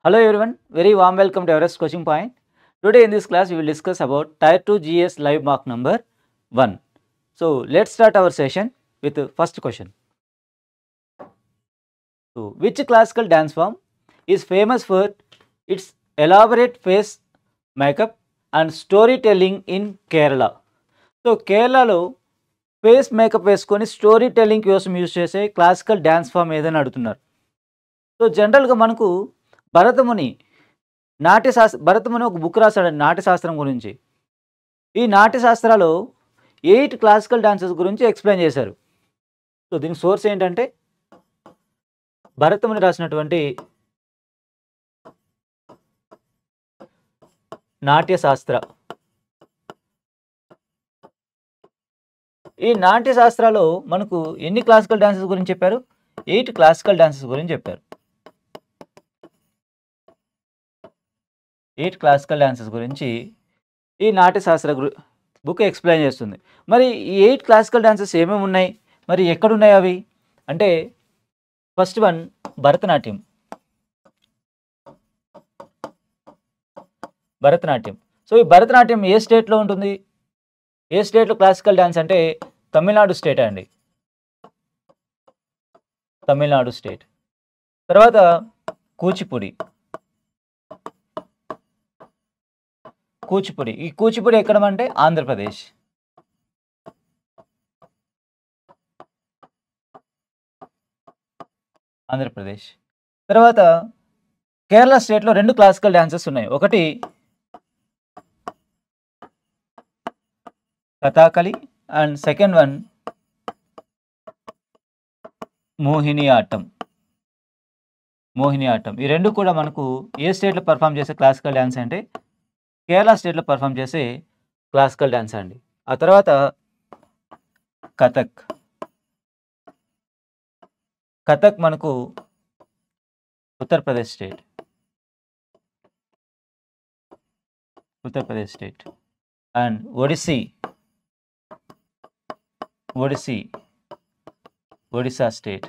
Hello everyone, very warm welcome to Everest Coaching Point. Today in this class we will discuss about Tier 2 GS live mock number 1. So let's start our session with the first question. So which classical dance form is famous for its elaborate face makeup and storytelling in Kerala? So Kerala face makeup వేసుకొని story telling కోసం use చేసే classical dance form ఏదని అడుగుతున్నారు. So జనరల్గా మనకు భరతముని భరతముని ఒక book రాశాడండి Natyashastra గురించి. ఈ నాట్యశాస్త్రాలో 8 క్లాసికల్ డాన్సెస్ గురించి ఎక్స్ప్లెయిన్ చేశారు. సో దీనికి సోర్స్ ఏంటంటే భరతముని రాసినటువంటి నాట్యశాస్త్ర. ఈ నాట్యశాస్త్రాలో మనకు ఎన్ని క్లాసికల్ డాన్సెస్ గురించి చెప్పారు? 8 క్లాసికల్ డాన్సెస్ గురించి చెప్పారు. 8 క్లాసికల్ డాన్సెస్ గురించి ఈ నాట్యశాస్త్ర బుక్ ఎక్స్ప్లెయిన్ చేస్తుంది. మరి ఈ 8 క్లాసికల్ డాన్సెస్ ఏమేమి ఉన్నాయి, మరి ఎక్కడున్నాయి అవి అంటే first one Bharatanatyam. Bharatanatyam. So ఈ భరతనాట్యం ఏ స్టేట్లో ఉంటుంది? ఏ స్టేట్లో క్లాసికల్ డాన్స్ అంటే తమిళనాడు స్టేట్ అండి. తమిళనాడు స్టేట్. తర్వాత కూచిపూడి. కూచిపూడి. ఈ కూచిపూడి ఎక్కడమంటే ఆంధ్రప్రదేశ్. ఆంధ్రప్రదేశ్. తర్వాత కేరళ స్టేట్లో 2 క్లాసికల్ డాన్సెస్ ఉన్నాయి. ఒకటి Kathakali and second one Mohini atom. Mohini atom. ఈ రెండు కూడా మనకు ఏ స్టేట్లో పర్ఫామ్ చేసే క్లాసికల్ డ్యాన్స్ అంటే కేరళ స్టేట్లో పర్ఫామ్ చేసే క్లాసికల్ డ్యాన్స్ అండి. ఆ తర్వాత కథక్. కథక్ మనకు Uttar Pradesh state. Uttar Pradesh state. And Odissi. Odissi Odisha state.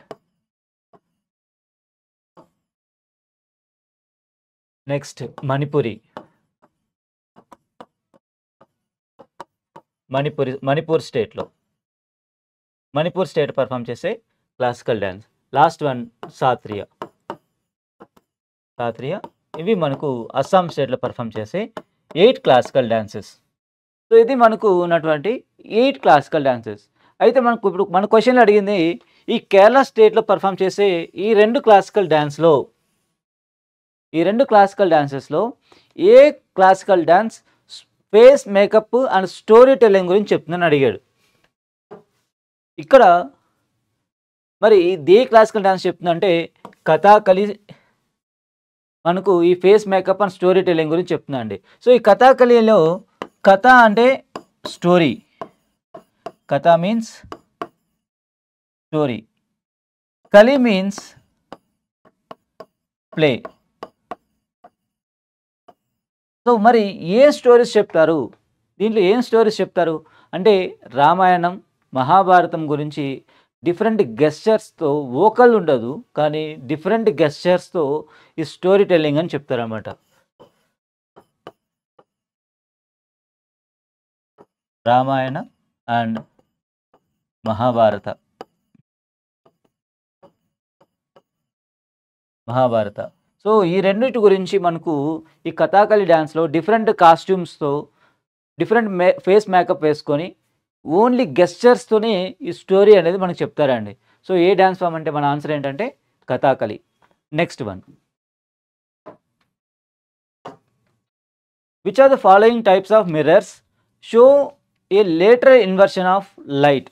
Next Manipuri. Manipur స్టేట్లో. మణిపూర్ స్టేట్ పర్ఫామ్ చేసే classical dance. Last one Sattriya. Sattriya. ఇవి మనకు అస్సాం స్టేట్లో పర్ఫామ్ చేసే 8 క్లాసికల్ డాన్సెస్. సో ఇది మనకు ఉన్నటువంటి 8 క్లాసికల్ డాన్సెస్. అయితే మనకు ఇప్పుడు మన క్వశ్చన్లో అడిగింది ఈ కేరళ స్టేట్లో పర్ఫామ్ చేసే ఈ 2 క్లాసికల్ డ్యాన్స్లో ఈ 2 క్లాసికల్ డాన్సెస్లో ఏ classical dance face makeup and story telling గురించి చెప్తుందని అడిగాడు. ఇక్కడ మరి ఏ క్లాసికల్ డాన్స్ చెప్తుందంటే కథాకళి మనకు ఈ face makeup and story telling గురించి చెప్తుందండి. సో ఈ కథాకళిలో కథ అంటే స్టోరీ. కథ మీన్స్ స్టోరీ. కలి మీన్స్ ప్లే. సో మరి ఏ స్టోరీస్ చెప్తారు? దీంట్లో ఏం స్టోరీస్ చెప్తారు అంటే రామాయణం మహాభారతం గురించి డిఫరెంట్ గెస్చర్స్తో, వోకల్ ఉండదు కానీ డిఫరెంట్ గెస్చర్స్తో ఈ స్టోరీ టెల్లింగ్ అని చెప్తారన్నమాట. రామాయణ అండ్ మహాభారత. సో ఈ రెండింటి గురించి మనకు ఈ కథాకళి డ్యాన్స్లో డిఫరెంట్ కాస్ట్యూమ్స్తో డిఫరెంట్ ఫేస్ మేకప్ వేసుకొని ఓన్లీ గెస్చర్స్తోనే ఈ స్టోరీ అనేది మనకు చెప్తారండి. సో ఏ డ్యాన్స్ ఫామ్ అంటే మన ఆన్సర్ ఏంటంటే Kathakali. Next one, which are the following types of mirrors show a lateral inversion of light?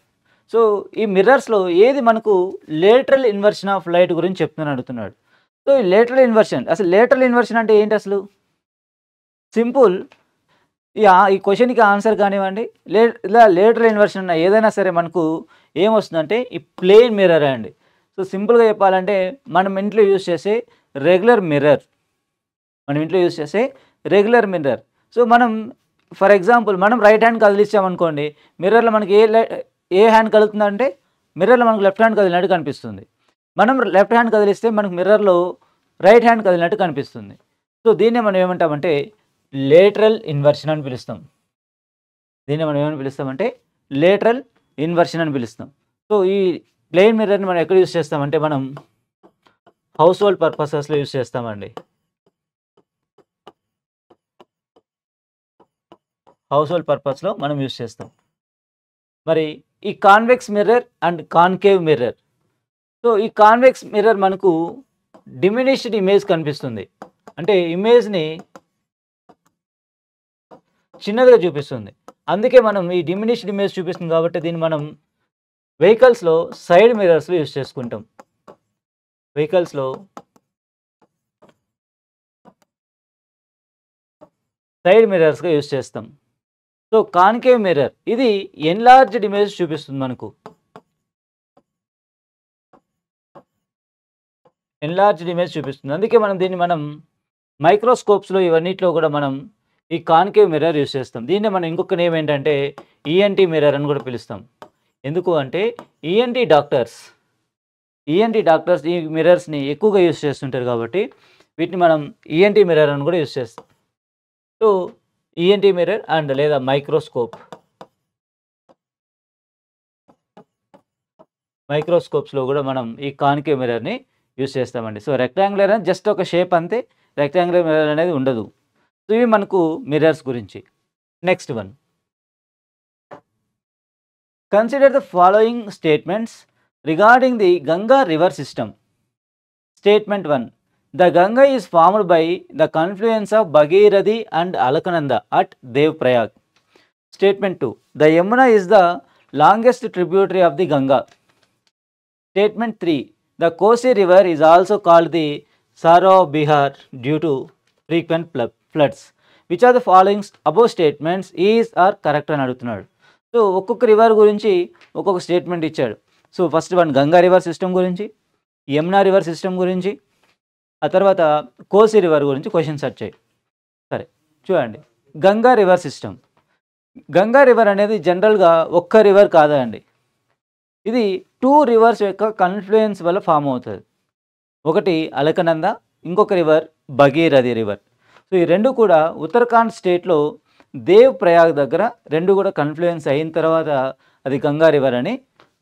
So ఈ మిర్రర్స్లో ఏది మనకు లేటరల్ ఇన్వర్షన్ ఆఫ్ లైట్ గురించి చెప్తుందని అడుగుతున్నాడు. సో ఈ లేటరల్ ఇన్వర్షన్, అసలు లేటరల్ ఇన్వర్షన్ అంటే ఏంటి? అసలు సింపుల్. ఈ క్వశ్చన్కి ఆన్సర్ కానివ్వండి, ఇలా లేటరల్ ఇన్వర్షన్ ఉన్న ఏదైనా సరే మనకు ఏమొస్తుందంటే ఈ ప్లేన్ మిర్రర్ అండి. సో సింపుల్గా చెప్పాలంటే మనం ఇంట్లో యూజ్ చేసే రెగ్యులర్ మిర్రర్. సో మనం ఫర్ ఎగ్జాంపుల్ మనం రైట్ హ్యాండ్ కదిలిచ్చామనుకోండి, మిర్రర్లో మనకి ఏ హ్యాండ్ కదులుతుందంటే మిర్రర్లో మనకు లెఫ్ట్ హ్యాండ్ కదిలినట్టు కనిపిస్తుంది. మనం లెఫ్ట్ హ్యాండ్ కదిలిస్తే మనకు మిర్రర్లో రైట్ హ్యాండ్ కదిలినట్టు కనిపిస్తుంది. సో దీన్నే మనం ఏమంటామంటే లేటరల్ ఇన్వర్షన్ అని పిలుస్తాం. దీన్ని మనం ఏమని పిలుస్తామంటే లేటరల్ ఇన్వర్షన్ అని పిలుస్తాం. సో ఈ ప్లెయిన్ మిర్రర్ని మనం ఎక్కడ యూస్ చేస్తామంటే మనం హౌస్ హోల్డ్ పర్పసెస్లో యూస్ చేస్తామండి. హౌస్ హోల్డ్ పర్పస్లో మనం యూస్ చేస్తాం. మరి ఈ convex mirror and concave mirror. So ఈ కాన్వెక్స్ మిర్రర్ మనకు డిమినిష్డ్ ఇమేజ్ కనిపిస్తుంది, అంటే ఇమేజ్ని చిన్నదిగా చూపిస్తుంది. అందుకే మనం ఈ డిమినిష్డ్ ఇమేజ్ చూపిస్తుంది కాబట్టి దీన్ని మనం వెహికల్స్లో సైడ్ మిర్రర్స్లో యూస్ చేసుకుంటాం. వెహికల్స్లో సైడ్ మిర్రర్స్గా యూస్ చేస్తాం. సో కాన్కేవ్ మిర్రర్ ఇది ఎన్లార్జ్డ్ ఇమేజ్ చూపిస్తుంది మనకు. ఎన్లార్జ్డ్ ఇమేజ్ చూపిస్తుంది. అందుకే మనం దీన్ని మనం మైక్రోస్కోప్స్లో ఇవన్నిట్లో కూడా మనం ఈ కాన్కేవ్ మిర్రర్ యూస్ చేస్తాం. దీన్ని మనం ఇంకొక నేమ్ ఏంటంటే ఈఎన్టీ మిర్రర్ అని కూడా పిలుస్తాం. ఎందుకు అంటే ఈఎన్టీ డాక్టర్స్ ఈ మిర్రర్స్ని ఎక్కువగా యూస్ చేస్తుంటారు కాబట్టి వీటిని మనం ఈఎన్టీ మిర్రర్ అని కూడా యూస్ చేస్తాం. సో ఈఎన్టీ మిర్రర్ అండ్ లేదా మైక్రోస్కోప్స్లో కూడా మనం ఈ కాన్కేవ్ మిర్రర్ని యూస్ చేస్తామండి. సో రెక్టాంగులర్ అని జస్ట్ ఒక షేప్ అంతే, రెక్టాంగులర్ మిర్రర్ అనేది ఉండదు. సో ఇవి మనకు మిర్రర్స్ గురించి. Next one, consider the following statements regarding the Ganga river system. Statement 1, the Ganga is formed by the confluence of Bhagirathi and Alaknanda at Dev Prayag. Statement 2, the Yamuna is the longest tributary of the Ganga. Statement 3, the Kosi river is also called the sorrow of Bihar due to frequent floods. Which are the following above statements is or correct అని అడుగుతున్నాడు. So ఒక్కొక్క river గురించి ఒక్కొక్క statement ఇచ్చాడు. So first one Ganga river system గురించి, Yamuna river system గురించి, ఆ తర్వాత కోసి రివర్ గురించి క్వశ్చన్స్ వచ్చాయి. సరే చూడండి, Ganga river system. Ganga river అనేది జనరల్గా ఒక్క రివర్ కాదండి, ఇది 2 రివర్స్ యొక్క కన్ఫ్లుయెన్స్ వల్ల ఫామ్ అవుతుంది. ఒకటి అలకనంద, ఇంకొక రివర్ భగీరథి రివర్. సో ఈ రెండు కూడా ఉత్తరాఖండ్ స్టేట్లో దేవ్ ప్రయాగ్ దగ్గర రెండు కూడా కన్ఫ్లుయెన్స్ అయిన తర్వాత అది గంగా రివర్ అని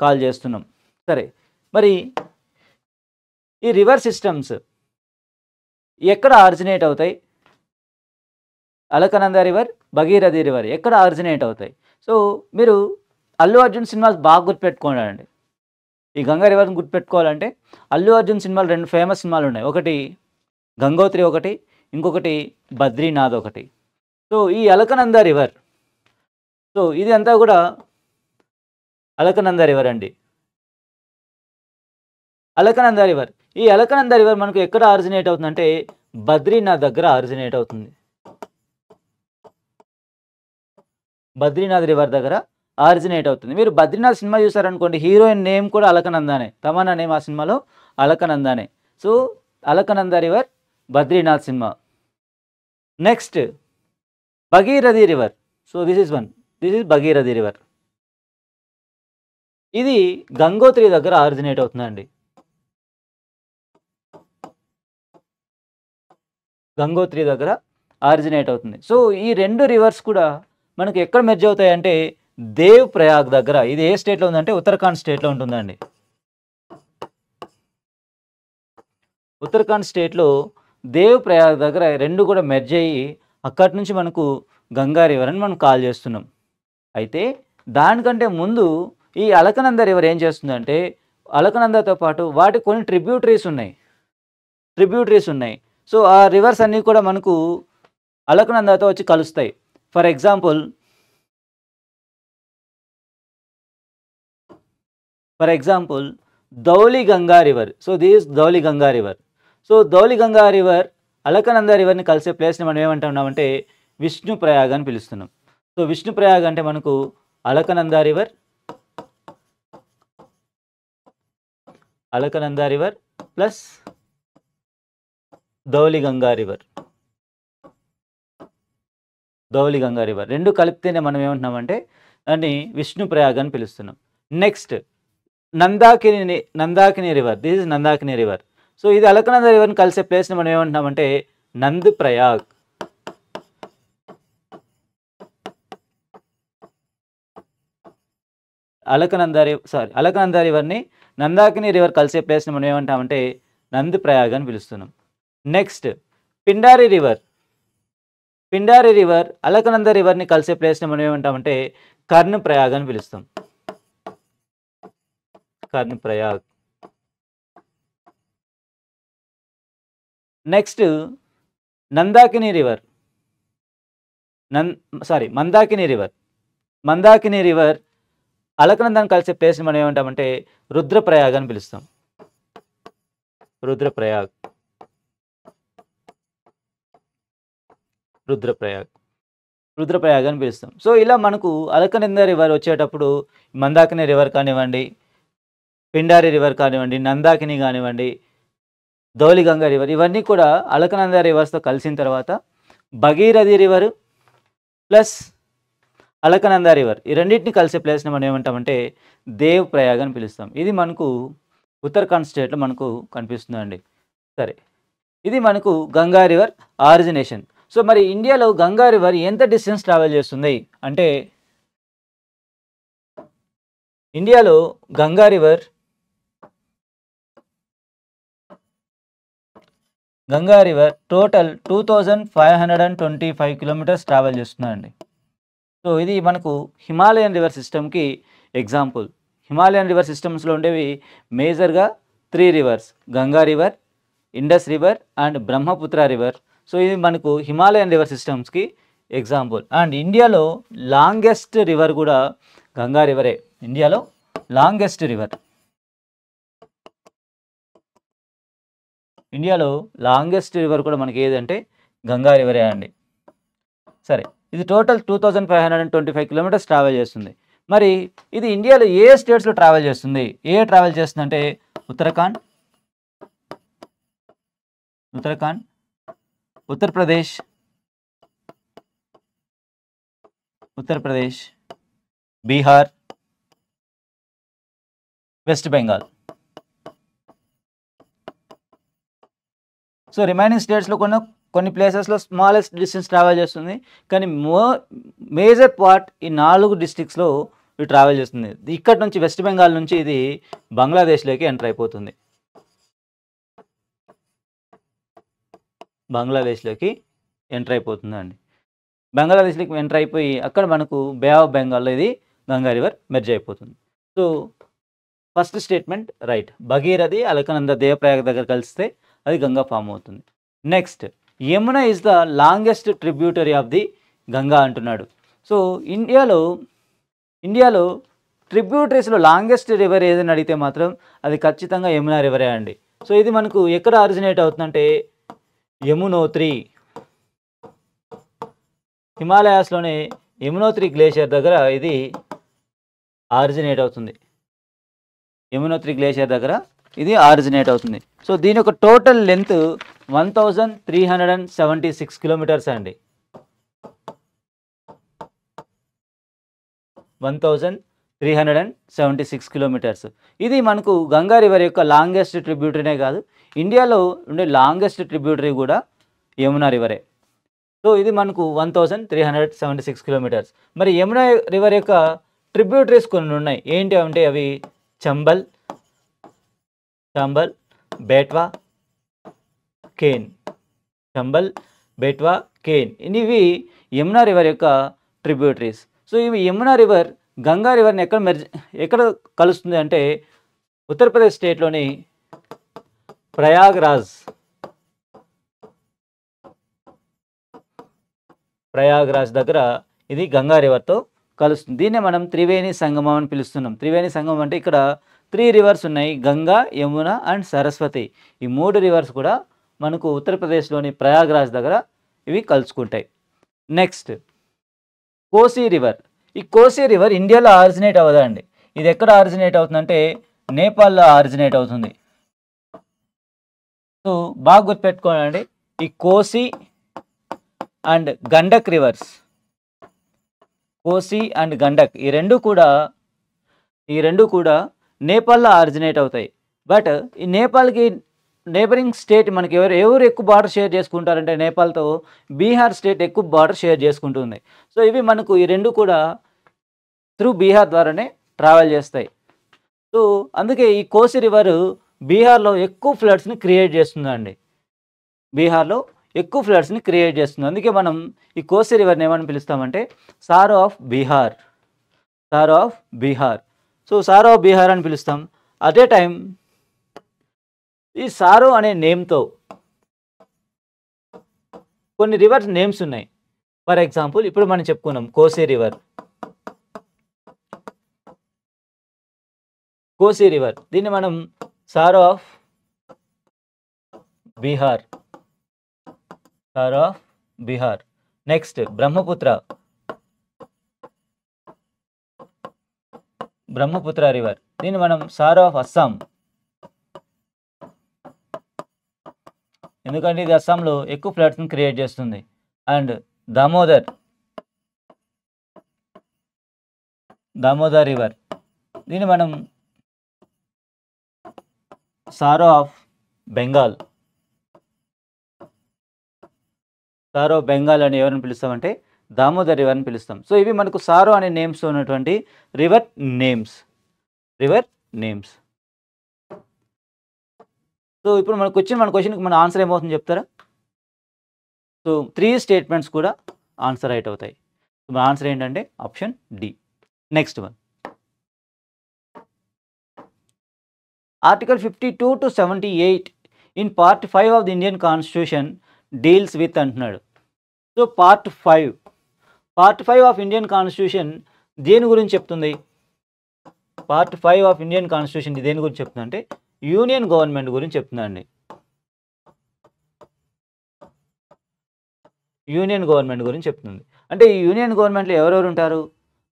కాల్ చేస్తున్నాం. సరే, మరి ఈ రివర్ సిస్టమ్స్ ఎక్కడ ఆరిజినేట్ అవుతాయి? అలకనంద రివర్, భగీరథి రివర్ ఎక్కడ ఆరిజినేట్ అవుతాయి? సో మీరు అల్లు అర్జున్ సినిమాలు బాగా గుర్తుపెట్టుకోండి. ఈ గంగా రివర్ని గుర్తుపెట్టుకోవాలంటే అల్లు అర్జున్ సినిమాలు 2 ఫేమస్ సినిమాలు ఉన్నాయి. ఒకటి గంగోత్రి ఒకటి, ఇంకొకటి బద్రీనాథ్ ఒకటి. సో ఈ అలకనంద రివర్, సో ఇది అంతా కూడా అలకనంద రివర్ అండి. అలకనంద రివర్, ఈ అలకనంద రివర్ మనకు ఎక్కడ ఆరిజినేట్ అవుతుందంటే బద్రీనాథ్ దగ్గర ఆరిజినేట్ అవుతుంది. బద్రీనాథ్ రివర్ దగ్గర ఆరిజినేట్ అవుతుంది. మీరు బద్రీనాథ్ సినిమా చూసారనుకోండి, హీరోయిన్ నేమ్ కూడా అలకనందానే, తమన్నా నేమ్ ఆ సినిమాలో అలకనందానే. So Alaknanda river, Badrinath cinema. Next Bhagirathi river. So this is Bhagirathi river. ఇది గంగోత్రి దగ్గర ఆరిజినేట్ అవుతుందండి. గంగోత్రి దగ్గర ఆరిజినేట్ అవుతుంది. సో ఈ 2 రివర్స్ కూడా మనకు ఎక్కడ మెర్జ్ అవుతాయి అంటే దేవ్ ప్రయాగ్ దగ్గర. ఇది ఏ స్టేట్లో ఉందంటే ఉత్తరాఖండ్ స్టేట్లో ఉంటుందండి. ఉత్తరాఖండ్ స్టేట్లో దేవ్ ప్రయాగ్ దగ్గర 2 కూడా మెర్జ్ అయ్యి అక్కడి నుంచి మనకు గంగా రివర్ అని మనం కాల్ చేస్తున్నాం. అయితే దానికంటే ముందు ఈ అలకనంద రివర్ ఏం చేస్తుందంటే అలకనందతో పాటు వాటి కొన్ని ట్రిబ్యూటరీస్ ఉన్నాయి. సో ఆ రివర్స్ అన్నీ కూడా మనకు అలకనందతో వచ్చి కలుస్తాయి. For example Dhauli Ganga river. So this Dhauli Ganga river. So Dhauli Ganga river Alaknanda రివర్ని కలిసే ప్లేస్ని మనం ఏమంటున్నామంటే విష్ణు ప్రయాగ్ అని పిలుస్తున్నాం. సో విష్ణు ప్రయాగ్ అంటే మనకు Alaknanda river plus Dhauli Ganga river. రెండు కలిపితేనే మనం ఏమంటున్నామంటే దాన్ని విష్ణు ప్రయాగ్ అని పిలుస్తున్నాం. Next Nandakini river. This is Nandakini river. So ఇది అలకనంద రివర్ని కలిసే ప్లేస్ని మనం ఏమంటున్నామంటే నంద్ ప్రయాగ్. అలకనంద రివర్ని నందాకిని రివర్ కలిసే ప్లేస్ని మనం ఏమంటామంటే నంద్ ప్రయాగ్ అని పిలుస్తున్నాం. Next Pindari river. Pindari river Alaknanda రివర్ని కలిసే ప్లేస్ని మనం ఏమంటామంటే కర్ణ ప్రయాగ్ అని పిలుస్తాం. Karna Prayag. Next Mandakini river. Mandakini river అలకనందాన్ని కలిసే ప్లేస్ని మనం ఏమంటామంటే రుద్రప్రయాగ్ అని పిలుస్తాం. రుద్రప్రయాగ్ అని పిలుస్తాం. సో ఇలా మనకు అలకనంద రివర్ వచ్చేటప్పుడు మందాకిని రివర్ కానివ్వండి, పిండారి రివర్ కానివ్వండి, నందాకిని కానివ్వండి, ధౌలిగంగా రివర్, ఇవన్నీ కూడా అలకనంద రివర్స్తో కలిసిన తర్వాత Bhagirathi river plus Alaknanda river ఈ రెండింటిని కలిసే ప్లేస్ని మనం ఏమంటామంటే దేవ్ ప్రయాగ్ అని పిలుస్తాం. ఇది మనకు ఉత్తరాఖండ్ స్టేట్లో మనకు కనిపిస్తుందండి. సరే, ఇది మనకు గంగా రివర్ ఆరిజినేషన్. సో మరి ఇండియాలో గంగా రివర్ ఎంత డిస్టెన్స్ ట్రావెల్ చేస్తుంది అంటే ఇండియాలో Ganga river total 2525 kilometres travel చేస్తుందండి. సో ఇది మనకు హిమాలయన్ రివర్ సిస్టమ్కి ఎగ్జాంపుల్. హిమాలయన్ రివర్ సిస్టమ్స్లో ఉండేవి మేజర్గా 3 reverse, Ganga river, Indus river and Brahmaputra river. So ఇది మనకు హిమాలయన్ రివర్ సిస్టమ్స్కి ఎగ్జాంపుల్. అండ్ ఇండియాలో లాంగెస్ట్ రివర్ కూడా గంగా రివరే. ఇండియాలో లాంగెస్ట్ రివర్ కూడా మనకి ఏదంటే గంగా రివరే అండి. సరే, ఇది టోటల్ 2525 కిలోమీటర్స్ ట్రావెల్ చేస్తుంది. మరి ఇది ఇండియాలో ఏ స్టేట్స్లో ట్రావెల్ చేస్తుంది? అంటే Uttarakhand, Uttar Pradesh, Bihar, west Bengal. So remaining స్టేట్స్లో కొన్ని ప్లేసెస్లో స్మాలెస్ట్ డిస్టెన్స్ ట్రావెల్ చేస్తుంది, కానీ మేజర్ పార్ట్ ఈ 4 డిస్ట్రిక్ట్స్లో ఇది ట్రావెల్ చేస్తుంది. ఇక్కడ నుంచి వెస్ట్ బెంగాల్ నుంచి ఇది బంగ్లాదేశ్లోకి ఎంటర్ అయిపోతుంది. బంగ్లాదేశ్లోకి ఎంటర్ అయిపోయి అక్కడ మనకు బే ఆఫ్ బెంగాల్లో ఇది గంగా రివర్ మెర్జ్ అయిపోతుంది. So first statement right. Bhagirathi Alaknanda Devprayag దగ్గర కలిస్తే అది గంగా ఫామ్ అవుతుంది. Next Yamuna is the longest tributary of the Ganga అంటున్నాడు. సో ఇండియాలో ట్రిబ్యూటరీస్లో లాంగెస్ట్ రివర్ ఏదని అడిగితే మాత్రం అది ఖచ్చితంగా యమునా రివరే అండి. సో ఇది మనకు ఎక్కడ ఆరిజినేట్ అవుతుందంటే యమునోత్రి, హిమాలయాస్లోనే యమునోత్రి గ్లేషియర్ దగ్గర ఇది ఆరిజినేట్ అవుతుంది. సో దీని యొక్క టోటల్ లెంత్ 1376 కిలోమీటర్స్ అండి. 1376 కిలోమీటర్స్. ఇది మనకు గంగా రివర్ యొక్క లాంగెస్ట్ ట్రిబ్యూటరీనే కాదు, ఇండియాలో ఉండే లాంగెస్ట్ ట్రిబ్యూటరీ కూడా యమునా రివరే. సో ఇది మనకు 1376 కిలోమీటర్స్. మరి యమునా రివర్ యొక్క ట్రిబ్యూటరీస్ కొన్ని ఉన్నాయి. ఏంటి అంటే అవి చంబల్, బేట్వా, కేన్. ఇవి యమునా రివర్ యొక్క ట్రిబ్యూటరీస్. సో ఇవి యమునా రివర్ గంగా రివర్ని ఎక్కడ కలుస్తుంది అంటే ఉత్తరప్రదేశ్ స్టేట్లోని ప్రయాగ్రాజ్ దగ్గర ఇది గంగా రివర్తో కలుస్తుంది. దీన్నే మనం త్రివేణి సంగమం అని పిలుస్తున్నాం. త్రివేణి సంగమం అంటే ఇక్కడ 3 రివర్స్ ఉన్నాయి, గంగా, యమున అండ్ సరస్వతి. ఈ 3 రివర్స్ కూడా మనకు ఉత్తరప్రదేశ్లోని ప్రయాగ్రాజ్ దగ్గర ఇవి కలుసుకుంటాయి. Next Kosi river. ఈ కోసీ రివర్ ఇండియాలో ఆరిజినేట్ అవ్వదండి. ఇది ఎక్కడ ఆరిజినేట్ అవుతుందంటే నేపాల్లో ఆరిజినేట్ అవుతుంది. సో బాగా గుర్తుపెట్టుకోండి, ఈ COSY and Gandak reverse, COSY and Gandak ఈ రెండు కూడా నేపాల్లో ఆరిజినేట్ అవుతాయి. బట్ ఈ నేపాల్కి నేబరింగ్ స్టేట్ మనకి ఎవరు ఎక్కువ బార్డర్ షేర్ చేసుకుంటారంటే నేపాల్తో బీహార్ స్టేట్ ఎక్కువ బార్డర్ షేర్ చేసుకుంటుంది. సో ఇవి మనకు ఈ రెండు కూడా త్రూ బీహార్ ద్వారానే ట్రావెల్ చేస్తాయి. సో అందుకే ఈ కోసి రివర్ బీహార్లో ఎక్కువ ఫ్లడ్స్ని క్రియేట్ చేస్తుందండి. బీహార్లో ఎక్కువ ఫ్లడ్స్ని క్రియేట్ చేస్తుంది. అందుకే మనం ఈ కోసి రివర్ని ఏమని పిలుస్తామంటే sorrow of Bihar, sorrow of Bihar. So sorrow of Bihar అని పిలుస్తాం. అదే టైం ఈ సారో అనే నేమ్తో కొన్ని రివర్స్ నేమ్స్ ఉన్నాయి. ఫర్ ఎగ్జాంపుల్ ఇప్పుడు మనం చెప్పుకున్నాం కోసి రివర్, కోసి రివర్, దీన్ని మనం sorrow of Bihar, sorrow of Bihar. Next Brahmaputra, Brahmaputra river, దీన్ని మనం సారో ఆఫ్ అస్సాం, ఎందుకంటే ఇది అస్సాంలో ఎక్కువ ఫ్లడ్స్ని క్రియేట్ చేస్తుంది. అండ్ దామోదర్, దామోదర్ రివర్, దీన్ని మనం sorrow of Bengal, sorrow of Bengal అని ఎవరిని పిలుస్తామంటే దామోదర్ రివర్ అని పిలుస్తాం. సో ఇవి మనకు సారో అనే నేమ్స్ ఉన్నటువంటి river names, river names. So ఇప్పుడు మన క్వశ్చన్కి మన ఆన్సర్ ఏమవుతుంది చెప్తారా? సో 3 స్టేట్మెంట్స్ కూడా ఆన్సర్ రైట్ అవుతాయి. సో మన ఆన్సర్ ఏంటంటే option D. Next one, article 52 to 78 in part 5 of the Indian constitution deals with అంటున్నాడు. So part 5 of Indian constitution దేని గురించి చెప్తుంది? పార్ట్ 5 ఆఫ్ ఇండియన్ కాన్స్టిట్యూషన్ దేని గురించి చెప్తుంది అంటే యూనియన్ గవర్నమెంట్ గురించి చెప్తుందండి. యూనియన్ గవర్నమెంట్ గురించి చెప్తుంది. అంటే ఈ యూనియన్ గవర్నమెంట్లో ఎవరెవరు ఉంటారు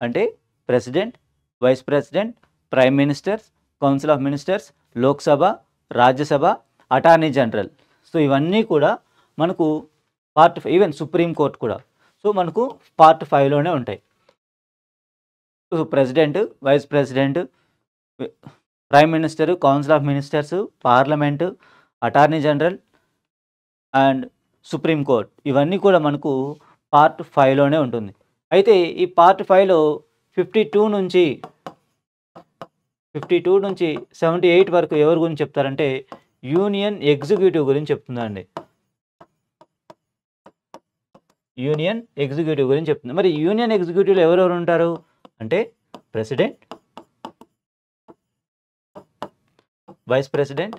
అంటే president, vice president, prime ministers, council of ministers, Lok Sabha, Rajya Sabha, attorney general. So ఇవన్నీ కూడా మనకు పార్ట్ 5, ఈవెన్ సుప్రీం కోర్ట్ కూడా సో మనకు పార్ట్ 5లోనే ఉంటాయి. So president, vice president, prime minister, council of ministers, parliament, attorney general and supreme court, ఇవన్నీ కూడా మనకు పార్ట్ 5లోనే ఉంటుంది. అయితే ఈ పార్ట్ 5లో 52 నుంచి 78 వరకు ఎవరి గురించి చెప్తారంటే యూనియన్ ఎగ్జిక్యూటివ్ గురించి చెప్తుందండి. యూనియన్ ఎగ్జిక్యూటివ్ గురించి చెప్తుంది. మరి యూనియన్ ఎగ్జిక్యూటివ్లో ఎవరెవరు ఉంటారు అంటే president, vice president,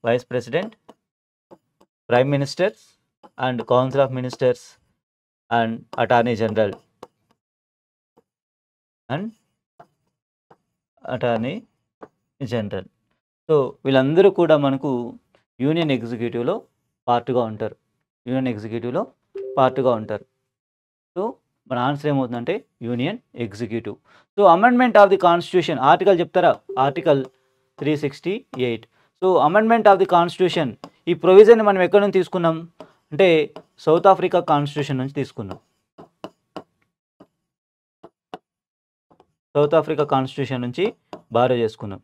vice president, prime ministers and council of ministers and attorney general so వీళ్ళందరూ కూడా మనకు యూనియన్ ఎగ్జిక్యూటివ్లో పార్ట్గా ఉంటారు. సో మన ఆన్సర్ ఏమవుతుందంటే union executive. So amendment of the constitution article చెప్తారా? Article 368. So amendment of the constitution ఈ ప్రొవిజన్ని మనం ఎక్కడి నుంచి తీసుకున్నాం అంటే సౌత్ ఆఫ్రికా కాన్స్టిట్యూషన్ నుంచి తీసుకున్నాం. సౌత్ ఆఫ్రికా కాన్స్టిట్యూషన్ నుంచి బారో చేసుకున్నాం.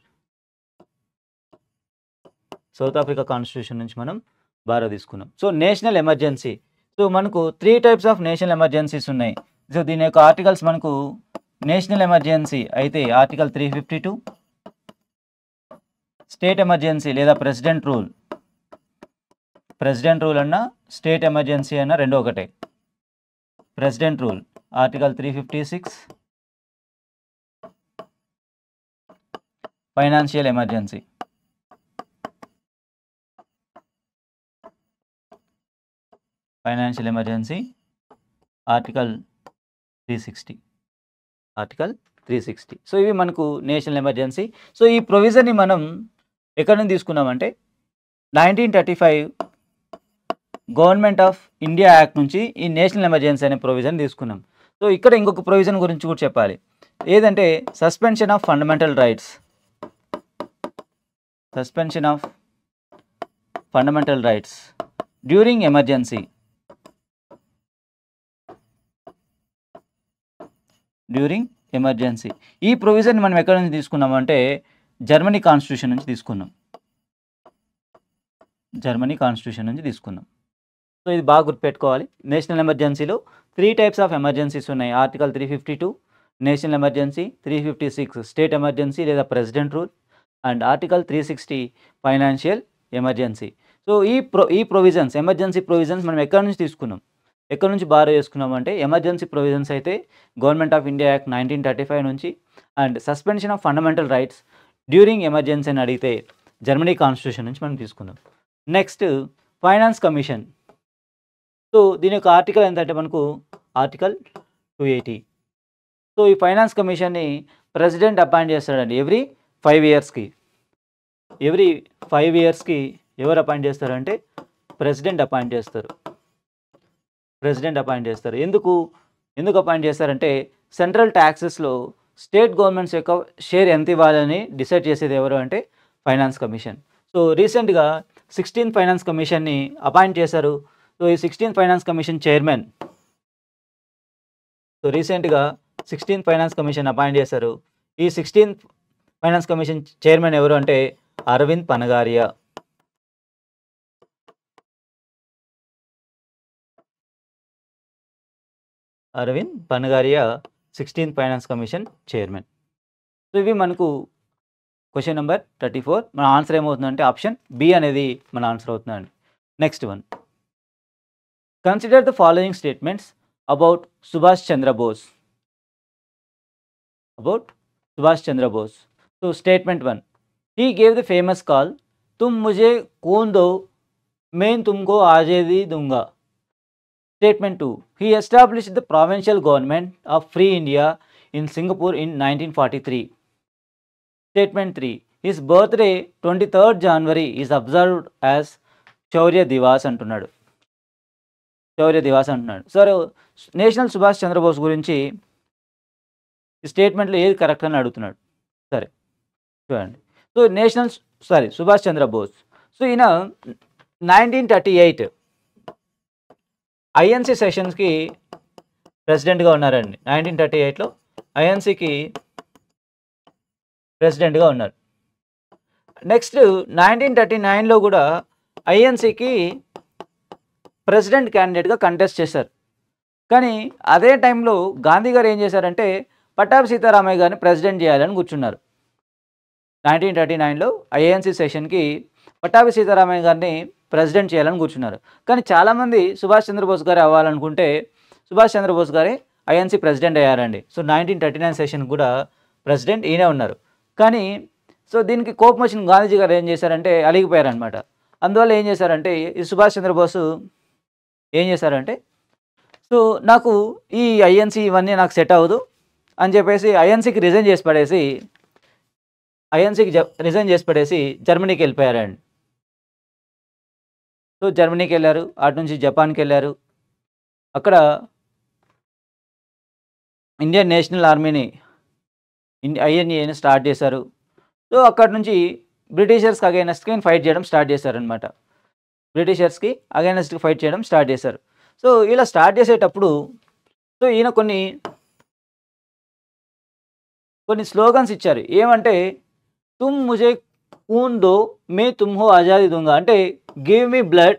సౌత్ ఆఫ్రికా కాన్స్టిట్యూషన్ నుంచి మనం బారో తీసుకున్నాం. సో నేషనల్ ఎమర్జెన్సీ, సో మనకు 3 టైప్స్ ఆఫ్ నేషనల్ ఎమర్జెన్సీస్ ఉన్నాయి. సో దీని యొక్క ఆర్టికల్స్ మనకు నేషనల్ ఎమర్జెన్సీ అయితే ఆర్టికల్ 352, స్టేట్ ఎమర్జెన్సీ లేదా ప్రెసిడెంట్ రూల్ అన్న స్టేట్ ఎమర్జెన్సీ అన్న రెండో ఒకటే. President rule article 356, financial emergency article 360. So ఇవి మనకు నేషనల్ ఎమర్జెన్సీ. సో ఈ ప్రొవిజన్ని మనం ఎక్కడి నుంచి తీసుకున్నామంటే 1935 గవర్నమెంట్ ఆఫ్ ఇండియా యాక్ట్ నుంచి ఈ నేషనల్ ఎమర్జెన్సీ అనే ప్రొవిజన్ తీసుకున్నాం. సో ఇక్కడ ఇంకొక ప్రొవిజన్ గురించి కూడా చెప్పాలి. ఏదంటే suspension of fundamental rights during emergency. ఈ ప్రొవిజన్ మనం ఎక్కడి నుంచి తీసుకున్నామంటే జర్మనీ కాన్స్టిట్యూషన్ నుంచి తీసుకున్నాం. జర్మనీ కాన్స్టిట్యూషన్ నుంచి తీసుకున్నాం. సో ఇది బాగా గుర్తుపెట్టుకోవాలి. నేషనల్ ఎమర్జెన్సీలో 3 టైప్స్ ఆఫ్ ఎమర్జెన్సీస్ ఉన్నాయి. Article 352 national emergency, 356 state emergency లేదా president rule, and article 360 financial emergency. So ఈ ప్రొవిజన్స్, ఎమర్జెన్సీ ప్రొవిజన్స్ మనం ఎక్కడి నుంచి తీసుకున్నాం, ఎక్కడి నుంచి బారో చేసుకున్నాం అంటే ఎమర్జెన్సీ ప్రొవిజన్స్ అయితే గవర్నమెంట్ ఆఫ్ ఇండియా యాక్ట్ 1935 నుంచి, and suspension of fundamental rights during emergency అని అడిగితే జర్మనీ కాన్స్టిట్యూషన్ నుంచి మనం తీసుకున్నాం. Next finance commission. సో దీని యొక్క ఆర్టికల్ ఏంటంటే మనకు ఆర్టికల్ 280. సో ఈ ఫైనాన్స్ కమిషన్ని ప్రెసిడెంట్ అపాయింట్ చేస్తాడండి ఎవ్రీ 5 ఇయర్స్కి. ఎవ్రీ 5 ఇయర్స్కి ఎవరు అపాయింట్ చేస్తారంటే ప్రెసిడెంట్ అపాయింట్ చేస్తారు. ప్రెసిడెంట్ అపాయింట్ చేస్తారు. ఎందుకు అపాయింట్ చేస్తారంటే సెంట్రల్ ట్యాక్సెస్లో స్టేట్ గవర్నమెంట్స్ యొక్క షేర్ ఎంత ఇవ్వాలని డిసైడ్ చేసేది ఎవరు అంటే ఫైనాన్స్ కమిషన్. సో రీసెంట్గా 16th ఫైనాన్స్ కమిషన్ని అపాయింట్ చేశారు. సో ఈ 16th finance commission chairman, so రీసెంట్గా 16th ఫైనాన్స్ కమిషన్ అపాయింట్ చేశారు. ఈ 16th ఫైనాన్స్ కమిషన్ చైర్మన్ ఎవరు అంటే Arvind Panagariya. Arvind Panagariya 16th finance commission chairman. So ఇవి మనకు క్వశ్చన్ నెంబర్ 34. మన ఆన్సర్ ఏమవుతుందంటే ఆప్షన్ బి అనేది మన ఆన్సర్ అవుతుందండి. Next one, consider the following statements about Subhash Chandra Bose. About Subhash Chandra Bose. So statement 1, he gave the famous call, तुम मुझे खून दो मैं तुमको आज़ादी दूंगा. Statement 2, he established the provincial government of Free India in Singapore in 1943. Statement 3, his birthday 23rd January is observed as Shaurya Divas అంటున్నాడు. శౌర్య దివాస్ అంటున్నాడు. సరే, నేషనల్ సుభాష్ చంద్రబోస్ గురించి ఈ స్టేట్మెంట్లో ఏది కరెక్ట్ అని అడుగుతున్నాడు. సరే చూడండి. సో సుభాష్ చంద్రబోస్. సో ఈయన 1938 ఐఎన్సీ సెషన్స్కి ప్రెసిడెంట్గా ఉన్నారండి. 1938లో ఐఎన్సీకి ప్రెసిడెంట్గా ఉన్నారు. నెక్స్ట్ 1939లో కూడా ఐఎన్సీకి ప్రెసిడెంట్ క్యాండిడేట్గా కంటెస్ట్ చేశారు. కానీ అదే టైంలో గాంధీ గారు ఏం చేశారంటే పట్టాభి సీతారామయ్య గారిని ప్రెసిడెంట్ చేయాలని కూర్చున్నారు. 1939లో ఐఎన్సీ సెషన్కి పట్టాభి సీతారామయ్య గారిని ప్రెసిడెంట్ చేయాలని కూర్చున్నారు. కానీ చాలామంది సుభాష్ చంద్రబోస్ గారు అవ్వాలనుకుంటే సుభాష్ చంద్రబోస్ గారే ఐఎన్సీ ప్రెసిడెంట్ అయ్యారండి. సో 1939 సెషన్ కూడా ప్రెసిడెంట్ ఈయనే ఉన్నారు. కానీ సో దీనికి కోపం వచ్చిన గాంధీజీ గారు ఏం చేశారంటే అలిగిపోయారనమాట. అందువల్ల ఏం చేశారంటే ఈ సుభాష్ చంద్రబోస్ ఏం చేశారంటే సో నాకు ఈ ఐఎన్సీ ఇవన్నీ నాకు సెట్ అవ్వదు అని చెప్పేసి ఐఎన్సీకి రిజైన్ చేసి పడేసి జర్మనీకి వెళ్ళిపోయారండి. సో జర్మనీకి వెళ్ళారు, అటు నుంచి జపాన్కి వెళ్ళారు. అక్కడ ఇండియన్ నేషనల్ ఆర్మీని ఐఎన్ఏని స్టార్ట్ చేశారు. సో అక్కడ నుంచి బ్రిటిషర్స్కి అగైనెస్ట్గా ఫైట్ చేయడం స్టార్ట్ చేశారనమాట. బ్రిటిషర్స్కి అగైనెస్ట్గా ఫైట్ చేయడం స్టార్ట్ చేశారు. సో ఇలా స్టార్ట్ చేసేటప్పుడు సో ఈయన కొన్ని స్లోగన్స్ ఇచ్చారు. ఏమంటే తుమ్ ముజే ఖూన్ దో మే తుమ్హో ఆజాదీ దూంగా, అంటే give me blood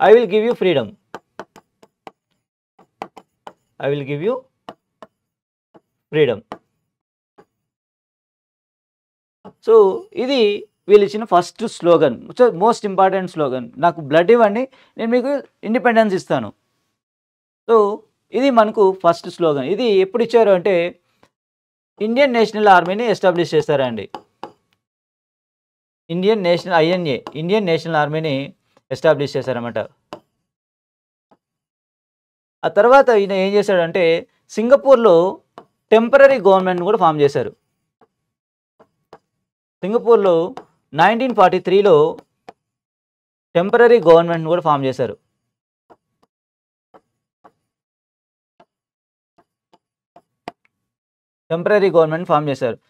I will give you freedom. So ఇది వీళ్ళు ఇచ్చిన first slogan, most important slogan. నాకు బ్లడ్ ఇవ్వండి, నేను మీకు ఇండిపెండెన్స్ ఇస్తాను. సో ఇది మనకు ఫస్ట్ స్లోగన్. ఇది ఎప్పుడు ఇచ్చారు అంటే ఇండియన్ నేషనల్ ఆర్మీని ఎస్టాబ్లిష్ చేశారండి. ఇండియన్ నేషనల్ ఆర్మీని ఎస్టాబ్లిష్ చేశారన్నమాట. ఆ తర్వాత ఈయన ఏం చేశాడంటే సింగపూర్లో టెంపరరీ గవర్నమెంట్ కూడా ఫామ్ చేశారు. సింగపూర్లో 1943లో టెంపరరీ గవర్నమెంట్ కూడా ఫామ్ చేశారు.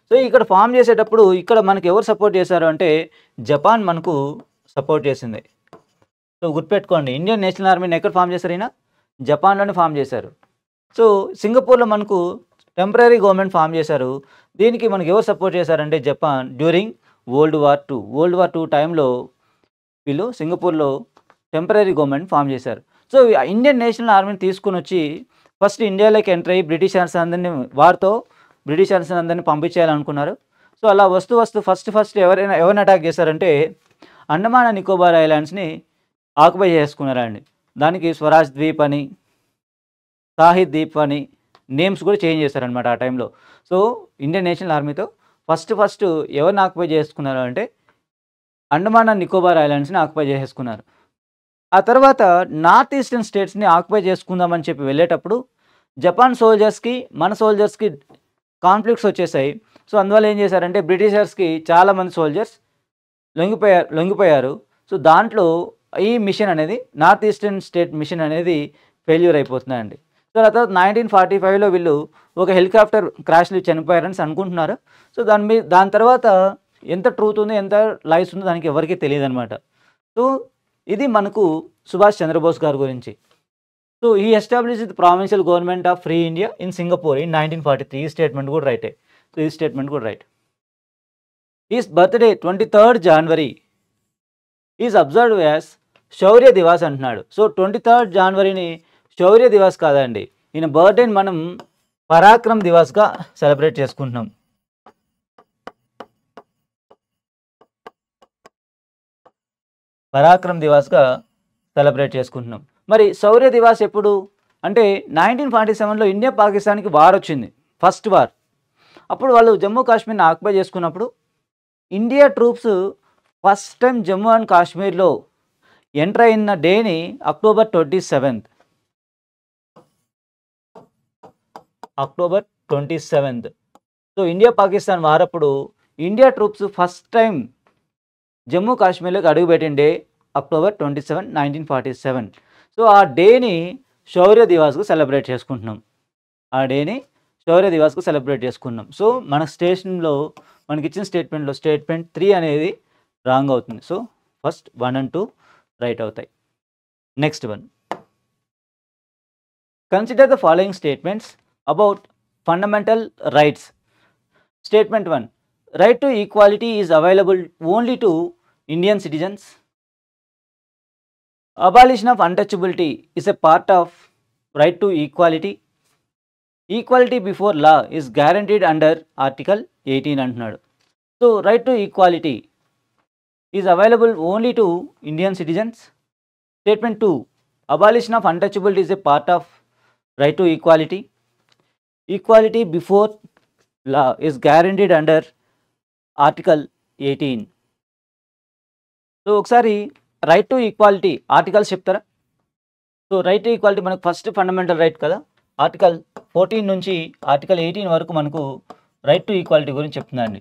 సో ఇక్కడ ఫామ్ చేసేటప్పుడు ఇక్కడ మనకి ఎవరు సపోర్ట్ చేశారు అంటే జపాన్ మనకు సపోర్ట్ చేసింది. సో గుర్తుపెట్టుకోండి, ఇండియన్ నేషనల్ ఆర్మీని ఎక్కడ ఫామ్ చేశారు? ఈయన జపాన్లోనే ఫామ్ చేశారు. సో సింగపూర్లో మనకు టెంపరరీ గవర్నమెంట్ ఫామ్ చేశారు. దీనికి మనకి ఎవరు సపోర్ట్ చేశారంటే జపాన్ డ్యూరింగ్ వరల్డ్ వార్ 2 టైంలో వీళ్ళు సింగపూర్‌లో టెంపరరీ గవర్నమెంట్ ఫామ్ చేశారు. సో, ఇండియన్ నేషనల్ ఆర్మీని తీసుకొనొచ్చి ఫస్ట్ ఇండియాలోకి ఎంటర్ అయ్యి బ్రిటిషర్స్ అందరిని పంపించేయాలనుకున్నారు. సో, అలా వస్తూ ఫస్ట్ ఎవరిని అటాక్ చేశారంటే అండమాన్ అండ్ నికోబార్ ఐలాండ్స్‌ని ఆక్యుపై చేసుకున్నారండి. దానికి స్వరాజ్ ద్వీప్ అని, షాహిద్ ద్వీప్ అని నేమ్స్ కూడా చేంజ్ చేశారనమాట ఆ టైంలో. సో, ఇండియన్ నేషనల్ ఆర్మీతో ఫస్ట్ ఎవరిని ఆక్యుపై చేసుకున్నారు అంటే అండమాన్ అండ్ నికోబార్ ఐలాండ్స్‌ని ఆక్యుపై చేసేసుకున్నారు. ఆ తర్వాత నార్త్ ఈస్టర్న్ స్టేట్స్‌ని ఆక్యుపై చేసుకుందామని చెప్పి వెళ్ళేటప్పుడు జపాన్ సోల్జర్స్‌కి, మన సోల్జర్స్‌కి కాన్ఫ్లిక్ట్స్ వచ్చేసాయి. సో, అందువల్ల ఏం చేశారంటే బ్రిటిషర్స్‌కి చాలామంది సోల్జర్స్ లొంగిపోయారు. సో, దాంట్లో ఈ మిషన్ అనేది నార్త్ ఈస్టర్న్ స్టేట్ మిషన్ అనేది ఫెయిల్యూర్ అయిపోతుందండి. సో, ఆ తర్వాత 1945లో వీళ్ళు ఒక హెలికాప్టర్ క్రాష్‌లో చనిపోయారని అనుకుంటున్నారు. సో, దాని తర్వాత ఎంత ట్రూత్ ఉంది, ఎంత లైస్ ఉందో దానికి ఎవరికీ తెలియదనమాట. సో, ఇది మనకు సుభాష్ చంద్రబోస్ గారి గురించి. So, he established the provincial government of free India in Singapore in 1943. ఈ స్టేట్మెంట్ కూడా రైటే. సో, ఈ స్టేట్మెంట్ కూడా right. His birthday 23rd January is observed as Shaurya Diwas అంటున్నాడు. సో, 23rd Januaryని శౌర్య దివాస్ కాదండి. ఈయన బర్త్డేని మనం పరాక్రమ్ దివాస్‌గా సెలబ్రేట్ చేసుకుంటున్నాం. పరాక్రమ్ దివాస్‌గా సెలబ్రేట్ చేసుకుంటున్నాం. మరి శౌర్య దివాస్ ఎప్పుడు అంటే 1947లో ఇండియా పాకిస్తాన్‌కి వార్ వచ్చింది. First war. అప్పుడు వాళ్ళు జమ్మూ కాశ్మీర్‌ని ఆక్యుపై చేసుకున్నప్పుడు India troops first time Jammu and కాశ్మీర్లో ఎంటర్ అయిన డేని October 27th. So, India Pakistan war అప్పుడు India troops first time Jammu కాశ్మీర్లోకి అడుగుపెట్టిన డే అక్టోబర్ 27, 1947. సో, ఆ డేని శౌర్య దివాస్‌గా సెలబ్రేట్ చేసుకుంటున్నాం. సో, మన స్టేషన్లో మనకిచ్చిన స్టేట్మెంట్లో స్టేట్మెంట్ 3 అనేది రాంగ్ అవుతుంది. సో, ఫస్ట్ 1 and 2 రైట్ అవుతాయి. Next one. Consider the following statements about fundamental rights. Statement 1. Right to equality is available only to Indian citizens. Abolition of untouchability is a part of right to equality. Equality before law is guaranteed under Article 18 అంటున్నాడు. So, right to equality is available only to Indian citizens. Statement 2. Abolition of untouchability is a part of right to equality. Equality before law is guaranteed under Article 18. So, ఒకసారి right to equality articles చెప్తారా? So, right to equality మనకు first fundamental right కదా. Article 14 నుంచి article 18 వరకు మనకు right to equality గురించి చెప్తుందండి.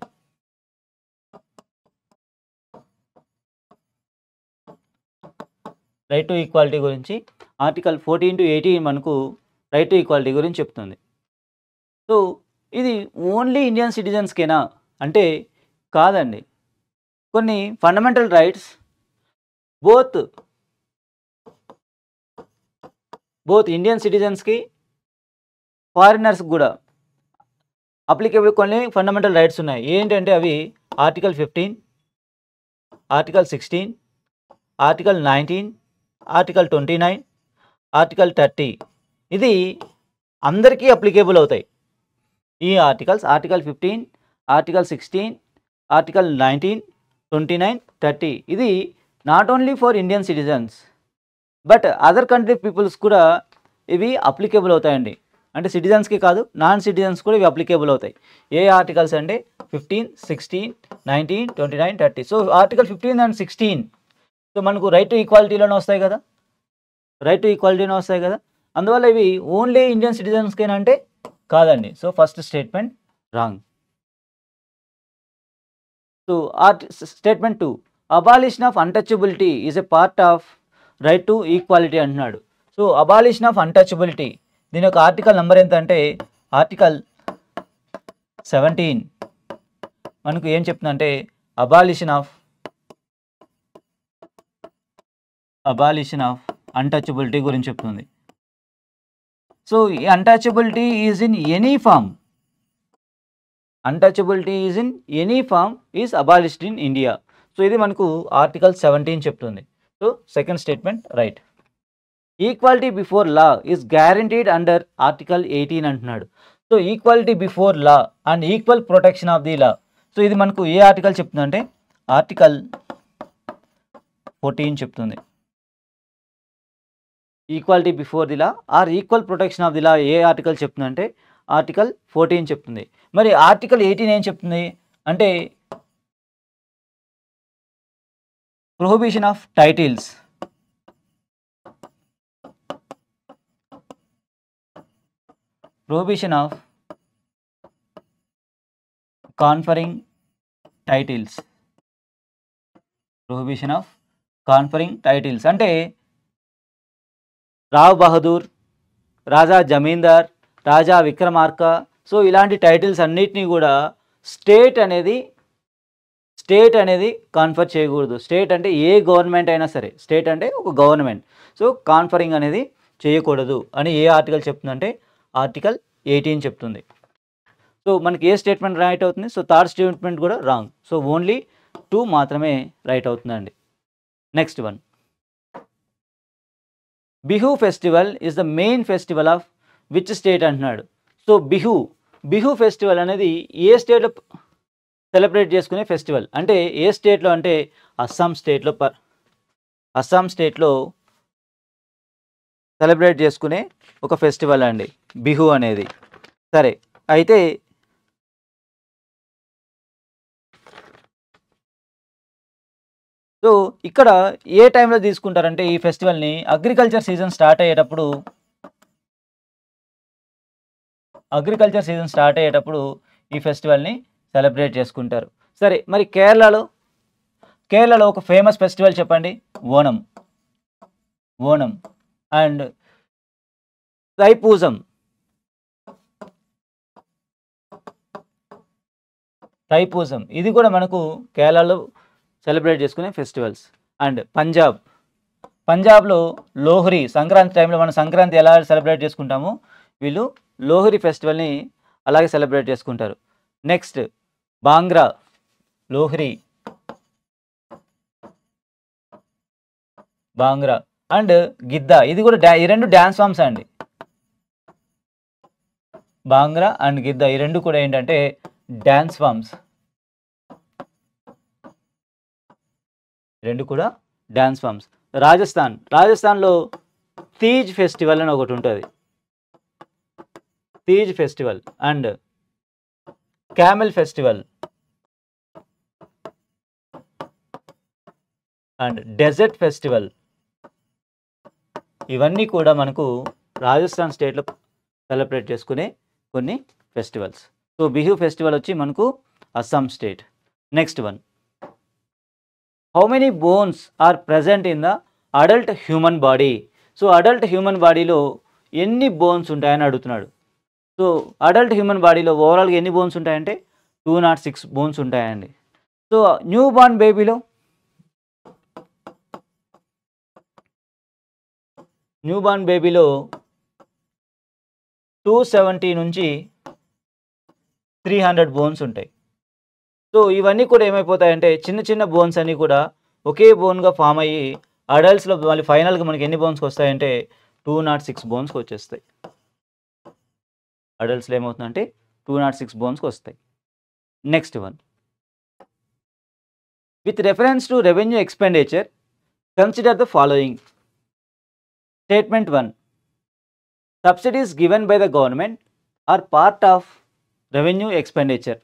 Right to equality గురించి ఆర్టికల్ 14 to 18 మనకు రైట్ టు ఈక్వాలిటీ గురించి చెప్తుంది. సో, ఇది ఓన్లీ ఇండియన్ సిటిజన్స్కేనా అంటే కాదండి. కొన్ని ఫండమెంటల్ రైట్స్ బోత్ ఇండియన్ సిటిజన్స్కి ఫారినర్స్కి కూడా అప్లికేబుల్ కొన్ని ఫండమెంటల్ రైట్స్ ఉన్నాయి. ఏంటంటే అవి article 15, article 16, article 19, article 29, article 30. ఇది అందరికీ అప్లికేబుల్ అవుతాయి. ఈ ఆర్టికల్స్ ఆర్టికల్ 15, ఆర్టికల్ 16, ఆర్టికల్ 19, 29, 30 ఇది not only for Indian citizens but other country peoples కూడా ఇవి అప్లికేబుల్ అవుతాయండి. అంటే సిటిజన్స్కి కాదు, నాన్ సిటిజన్స్ కూడా ఇవి అప్లికేబుల్ అవుతాయి. ఏ ఆర్టికల్స్ అంటే 15, 16, 19, 29, 30. సో, ఆర్టికల్ 15 and 16 సో మనకు రైట్ టు ఈక్వాలిటీలోనే వస్తాయి కదా. అందువల్ల ఇవి ఓన్లీ ఇండియన్ సిటిజన్స్కేనా అంటే కాదండి. So, first statement wrong. So, statement 2. Abolition of untouchability is a part of right to equality అంటున్నాడు. సో, అబాలిషన్ ఆఫ్ అన్టచబిలిటీ దీని యొక్క ఆర్టికల్ నెంబర్ ఎంత అంటే ఆర్టికల్ 17 మనకు ఏం చెప్తుందంటే అబాలిషన్ ఆఫ్ అన్టచబిలిటీ గురించి చెప్తుంది. సో, ఈ untouchability is in any form untouchability is in any form is abolished in India. So ఇది మనకు ఆర్టికల్ 17 చెప్తుంది. So second statement right. Equality before law is guaranteed under article 18 అంటున్నాడు. So equality before law and equal protection of the law. So ఇది మనకు ఏ article చెప్తుందంటే article 14 చెప్తుంది. Equality before the law or equal protection of the law ఏ article చెప్తుందంటే article 14 చెప్తుంది. మరి ఆర్టికల్ 18 ఏం చెప్తుంది అంటే prohibition of titles, prohibition of conferring titles, prohibition of conferring titles అంటే రావ్ బహదూర్, రాజా జమీందార్, రాజా విక్రమార్క, సో ఇలాంటి టైటిల్స్ అన్నిటినీ కూడా స్టేట్ అనేది కాన్ఫర్ చేయకూడదు. స్టేట్ అంటే ఏ గవర్నమెంట్ అయినా సరే, స్టేట్ అంటే ఒక గవర్నమెంట్, సో కాన్ఫరింగ్ అనేది చేయకూడదు అని ఏ ఆర్టికల్ చెప్తుందంటే ఆర్టికల్ 18 చెప్తుంది. సో మనకి ఏ స్టేట్మెంట్ రైట్ అవుతుంది? సో థర్డ్ స్టేట్మెంట్ కూడా రాంగ్. సో ఓన్లీ 2 మాత్రమే రైట్ అవుతుందండి. Next one, Bihu festival is the main festival of which state అంటున్నాడు. సో బిహూ ఫెస్టివల్ అనేది ఏ స్టేట్లో సెలబ్రేట్ చేసుకునే ఫెస్టివల్ అంటే ఏ స్టేట్లో అంటే అస్సాం స్టేట్లో సెలబ్రేట్ చేసుకునే ఒక ఫెస్టివల్ అండి బిహూ అనేది. సరే అయితే సో ఇక్కడ ఏ టైంలో తీసుకుంటారంటే ఈ ఫెస్టివల్ని అగ్రికల్చర్ సీజన్ స్టార్ట్ అయ్యేటప్పుడు ఈ ఫెస్టివల్ని సెలబ్రేట్ చేసుకుంటారు. సరే మరి కేరళలో ఒక ఫేమస్ ఫెస్టివల్ చెప్పండి. ఓణం అండ్ తైపూసం ఇది కూడా మనకు కేరళలో సెలబ్రేట్ చేసుకునే ఫెస్టివల్స్. అండ్ పంజాబ్లో లోహ్రీ, సంక్రాంతి టైంలో మనం సంక్రాంతి ఎలా సెలబ్రేట్ చేసుకుంటామో వీళ్ళు లోహ్రీ ఫెస్టివల్ని అలాగే సెలబ్రేట్ చేసుకుంటారు. నెక్స్ట్ బాంగ్రా, లోహ్రీ, అండ్ గిద్దా ఇది కూడా ఈ రెండు డ్యాన్స్ ఫామ్స్ అండి. బాంగ్రా అండ్ గిద్దా ఈ రెండు కూడా ఏంటంటే డ్యాన్స్ ఫామ్స్, రాజస్థాన్లో తీజ్ ఫెస్టివల్ అని ఒకటి ఉంటుంది, and camel festival and desert festival ఇవన్నీ కూడా మనకు రాజస్థాన్ స్టేట్లో సెలబ్రేట్ చేసుకునే కొన్ని ఫెస్టివల్స్. సో బిహూ ఫెస్టివల్ వచ్చి మనకు Assam state. Next one, how many bones are present in the adult human body. So adult human బాడీలో ఎన్ని బోన్స్ ఉంటాయని అడుగుతున్నాడు. సో అడల్ట్ హ్యూమన్ బాడీలో ఓవరాల్గా ఎన్ని బోన్స్ ఉంటాయంటే 206 బోన్స్ ఉంటాయండి. సో న్యూ బార్న్ బేబీలో 270 నుంచి 300 బోన్స్ ఉంటాయి. సో ఇవన్నీ కూడా ఏమైపోతాయంటే చిన్న బోన్స్ అన్నీ కూడా ఒకే బోన్గా ఫామ్ అయ్యి అడల్ట్స్లో మళ్ళీ ఫైనల్గా మనకి ఎన్ని బోన్స్కి వస్తాయంటే 206 బోన్స్కి వచ్చేస్తాయి. అడల్ట్స్లో ఏమవుతుందంటే 206 బోన్స్కి వస్తాయి. Next one, with reference to revenue expenditure consider the following. Statement 1, subsidies given by the government are part of revenue expenditure.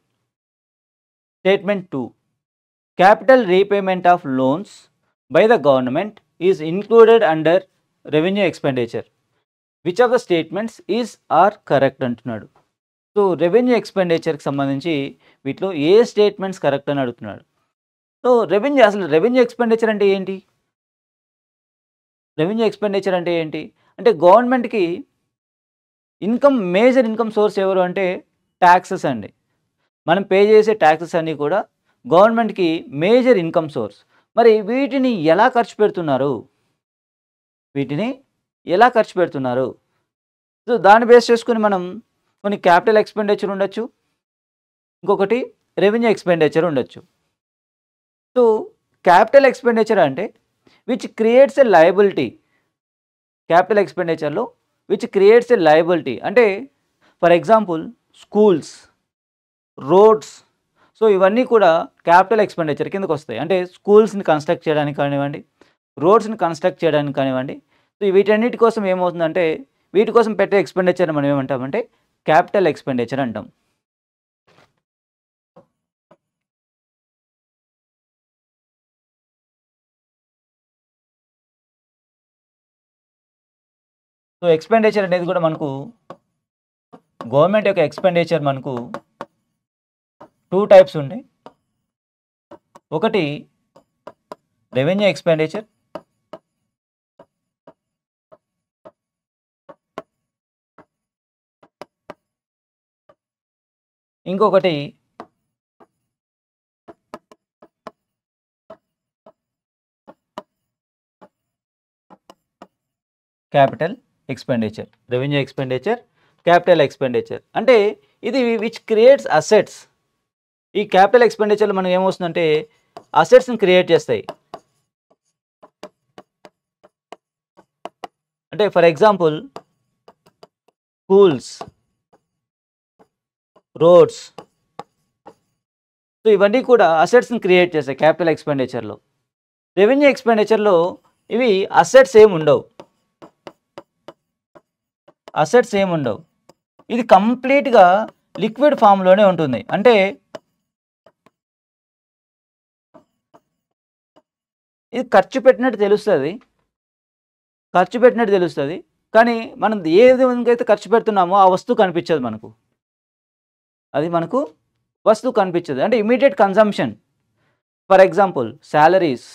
Statement 2, capital repayment of loans by the government is included under revenue expenditure. Which of the statements is or correct అంటున్నాడు. So revenue ఎక్స్పెండిచర్కి సంబంధించి వీటిలో ఏ statements correct అని అడుగుతున్నాడు. So revenue expenditure అంటే ఏంటి? అంటే గవర్నమెంట్కి major income source ఎవరు అంటే ట్యాక్సెస్ అండి. మనం పే చేసే ట్యాక్సెస్ అన్నీ కూడా గవర్నమెంట్కి మేజర్ ఇన్కమ్ సోర్స్. మరి వీటిని ఎలా ఖర్చు పెడుతున్నారు? సో దాన్ని బేస్ చేసుకుని మనం కొన్ని క్యాపిటల్ ఎక్స్పెండిచర్ ఉండొచ్చు, ఇంకొకటి రెవెన్యూ ఎక్స్పెండిచర్ ఉండొచ్చు. సో క్యాపిటల్ ఎక్స్పెండిచర్ అంటే which creates a liability. Capital ఎక్స్పెండిచర్లో విచ్ క్రియేట్స్ ఎ లయబిలిటీ అంటే for example schools, roads. So ఇవన్నీ కూడా క్యాపిటల్ ఎక్స్పెండిచర్ కిందకు వస్తాయి. అంటే స్కూల్స్ని కన్స్ట్రక్ట్ చేయడానికి కానివ్వండి, రోడ్స్ని కన్స్ట్రక్ట్ చేయడానికి కానివ్వండి. సో వీటన్నిటి కోసం ఏమవుతుందంటే వీటి కోసం పెట్టే ఎక్స్పెండిచర్ మనం ఏమంటామంటే క్యాపిటల్ ఎక్స్పెండిచర్ అంటాం. సో ఎక్స్పెండిచర్ అనేది కూడా మనకు గవర్నమెంట్ యొక్క ఎక్స్పెండిచర్ మనకు 2 టైప్స్ ఉంటాయి. ఒకటి రెవెన్యూ ఎక్స్పెండిచర్, ఇంకొకటి capital expenditure. Revenue expenditure, capital expenditure అంటే ఇది విచ్ క్రియేట్స్ అసెట్స్. ఈ క్యాపిటల్ ఎక్స్పెండిచర్లో మనం ఏమవుతుందంటే అసెట్స్ని క్రియేట్ చేస్తాయి. అంటే for example schools, roads. So ఇవన్నీ కూడా అసెట్స్ని క్రియేట్ చేస్తాయి క్యాపిటల్ ఎక్స్పెండిచర్లో. రెవెన్యూ ఎక్స్పెండిచర్లో ఇవి అసెట్స్ ఏమి ఉండవు. ఇది కంప్లీట్గా లిక్విడ్ ఫామ్లోనే ఉంటుంది. అంటే ఇది ఖర్చు పెట్టినట్టు తెలుస్తుంది, కానీ మనం ఏది అయితే ఖర్చు పెడుతున్నామో ఆ వస్తువు కనిపించదు మనకు. అది మనకు వస్తువు కనిపించదు. అంటే immediate consumption. For example salaries,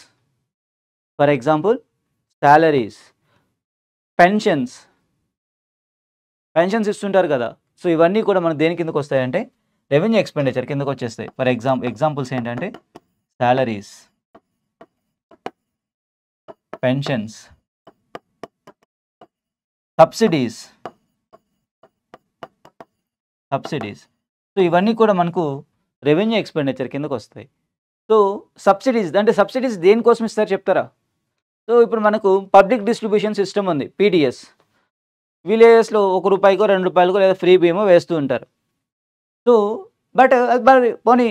pensions ఇస్తుంటారు కదా. సో ఇవన్నీ కూడా మనకు దేని కిందకు వస్తాయంటే రెవెన్యూ ఎక్స్పెండిచర్ కిందకు వచ్చేస్తాయి. ఫర్ ఎగ్జాంపుల్స్ ఏంటంటే శాలరీస్, పెన్షన్స్, సబ్సిడీస్. సో ఇవన్నీ కూడా మనకు రెవెన్యూ ఎక్స్పెండిచర్ కిందకు వస్తాయి. సో సబ్సిడీస్ దేనికోసం ఇస్తారు చెప్తారా? సో ఇప్పుడు మనకు పబ్లిక్ డిస్ట్రిబ్యూషన్ సిస్టమ్ ఉంది, పీడిఎస్. విలేజెస్లో ₹1కో ₹2కో లేదా ఫ్రీ బియ్యమో వేస్తూ ఉంటారు. సో బట్ పోనీ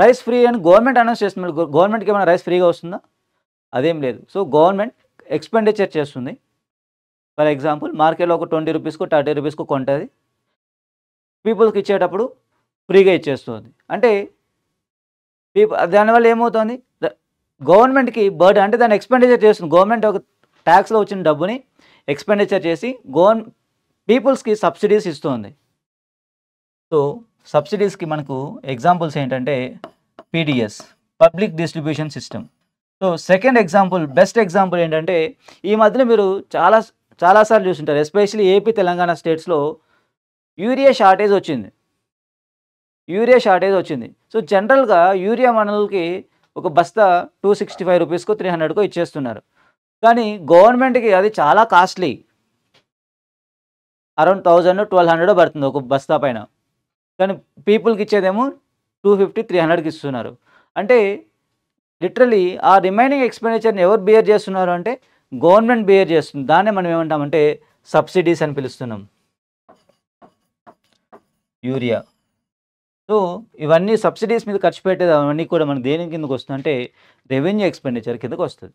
రైస్ ఫ్రీ అని గవర్నమెంట్ అనౌన్స్ చేస్తున్నారు. గవర్నమెంట్కి ఏమైనా రైస్ ఫ్రీగా వస్తుందా? అదేం లేదు. సో గవర్నమెంట్ ఎక్స్పెండిచర్ చేస్తుంది. ఫర్ ఎగ్జాంపుల్ మార్కెట్లో ఒక ₹20కో ₹30కో కొంటుంది, పీపుల్స్కి ఇచ్చేటప్పుడు ఫ్రీగా ఇచ్చేస్తుంది. అంటే దానివల్ల ఏమవుతుంది, గవర్నమెంట్కి బర్డెన్. అంటే దాన్ని ఎక్స్పెండిచర్ చేస్తుంది. గవర్నమెంట్ ఒక ట్యాక్స్లో వచ్చిన డబ్బుని ఎక్స్పెండిచర్ చేసి పీపుల్స్కి సబ్సిడీస్ ఇస్తుంది. సో సబ్సిడీస్కి మనకు ఎగ్జాంపుల్స్ ఏంటంటే PDS, public distribution system. So second example, best example ఏంటంటే ఈ మధ్యలో మీరు చాలాసార్లు చూస్తుంటారు, ఎస్పెషల్లీ ఏపీ తెలంగాణ స్టేట్స్లో యూరియా షార్టేజ్ వచ్చింది. సో జనరల్గా యూరియా మనకి ఒక బస్తా ₹265కో ₹300కో ఇచ్చేస్తున్నారు. కానీ గవర్నమెంట్కి అది చాలా కాస్ట్లీ, అరౌండ్ 1000-1200 పడుతుంది ఒక బస్తా పైన. కానీ పీపుల్కి ఇచ్చేదేమో 250-300కి ఇస్తున్నారు. అంటే లిటరలీ ఆ రిమైనింగ్ ఎక్స్పెండిచర్ని ఎవరు బేర్ చేస్తున్నారు అంటే గవర్నమెంట్ బేర్ చేస్తుంది. దాన్నే మనం ఏమంటామంటే సబ్సిడీస్ అని పిలుస్తున్నాం, యూరియా. సో ఇవన్నీ సబ్సిడీస్ మీద ఖర్చు పెట్టేది అవన్నీ కూడా మనకు దేని కిందకు వస్తుందంటే రెవెన్యూ ఎక్స్పెండిచర్ కిందకు వస్తుంది.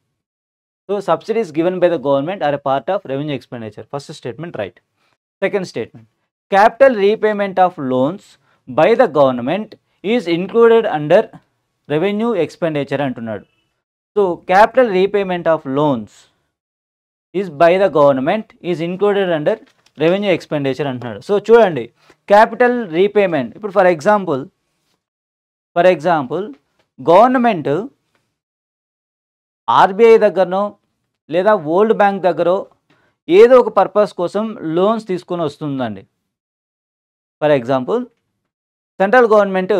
So subsidies given by the government are a part of revenue expenditure. First statement right. Second statement, capital repayment of loans by the government is included under revenue expenditure అంటున్నాడు. So capital repayment of loans is by the government is included under revenue expenditure అంటున్నాడు. So చూడండి, capital repayment, ఇప్పుడు for example government RBI దగ్గరనో లేదా world bank దగ్గర ఏదో ఒక purpose కోసం లోన్స్ తీసుకొని వస్తుందండి. ఫర్ ఎగ్జాంపుల్ సెంట్రల్ గవర్నమెంట్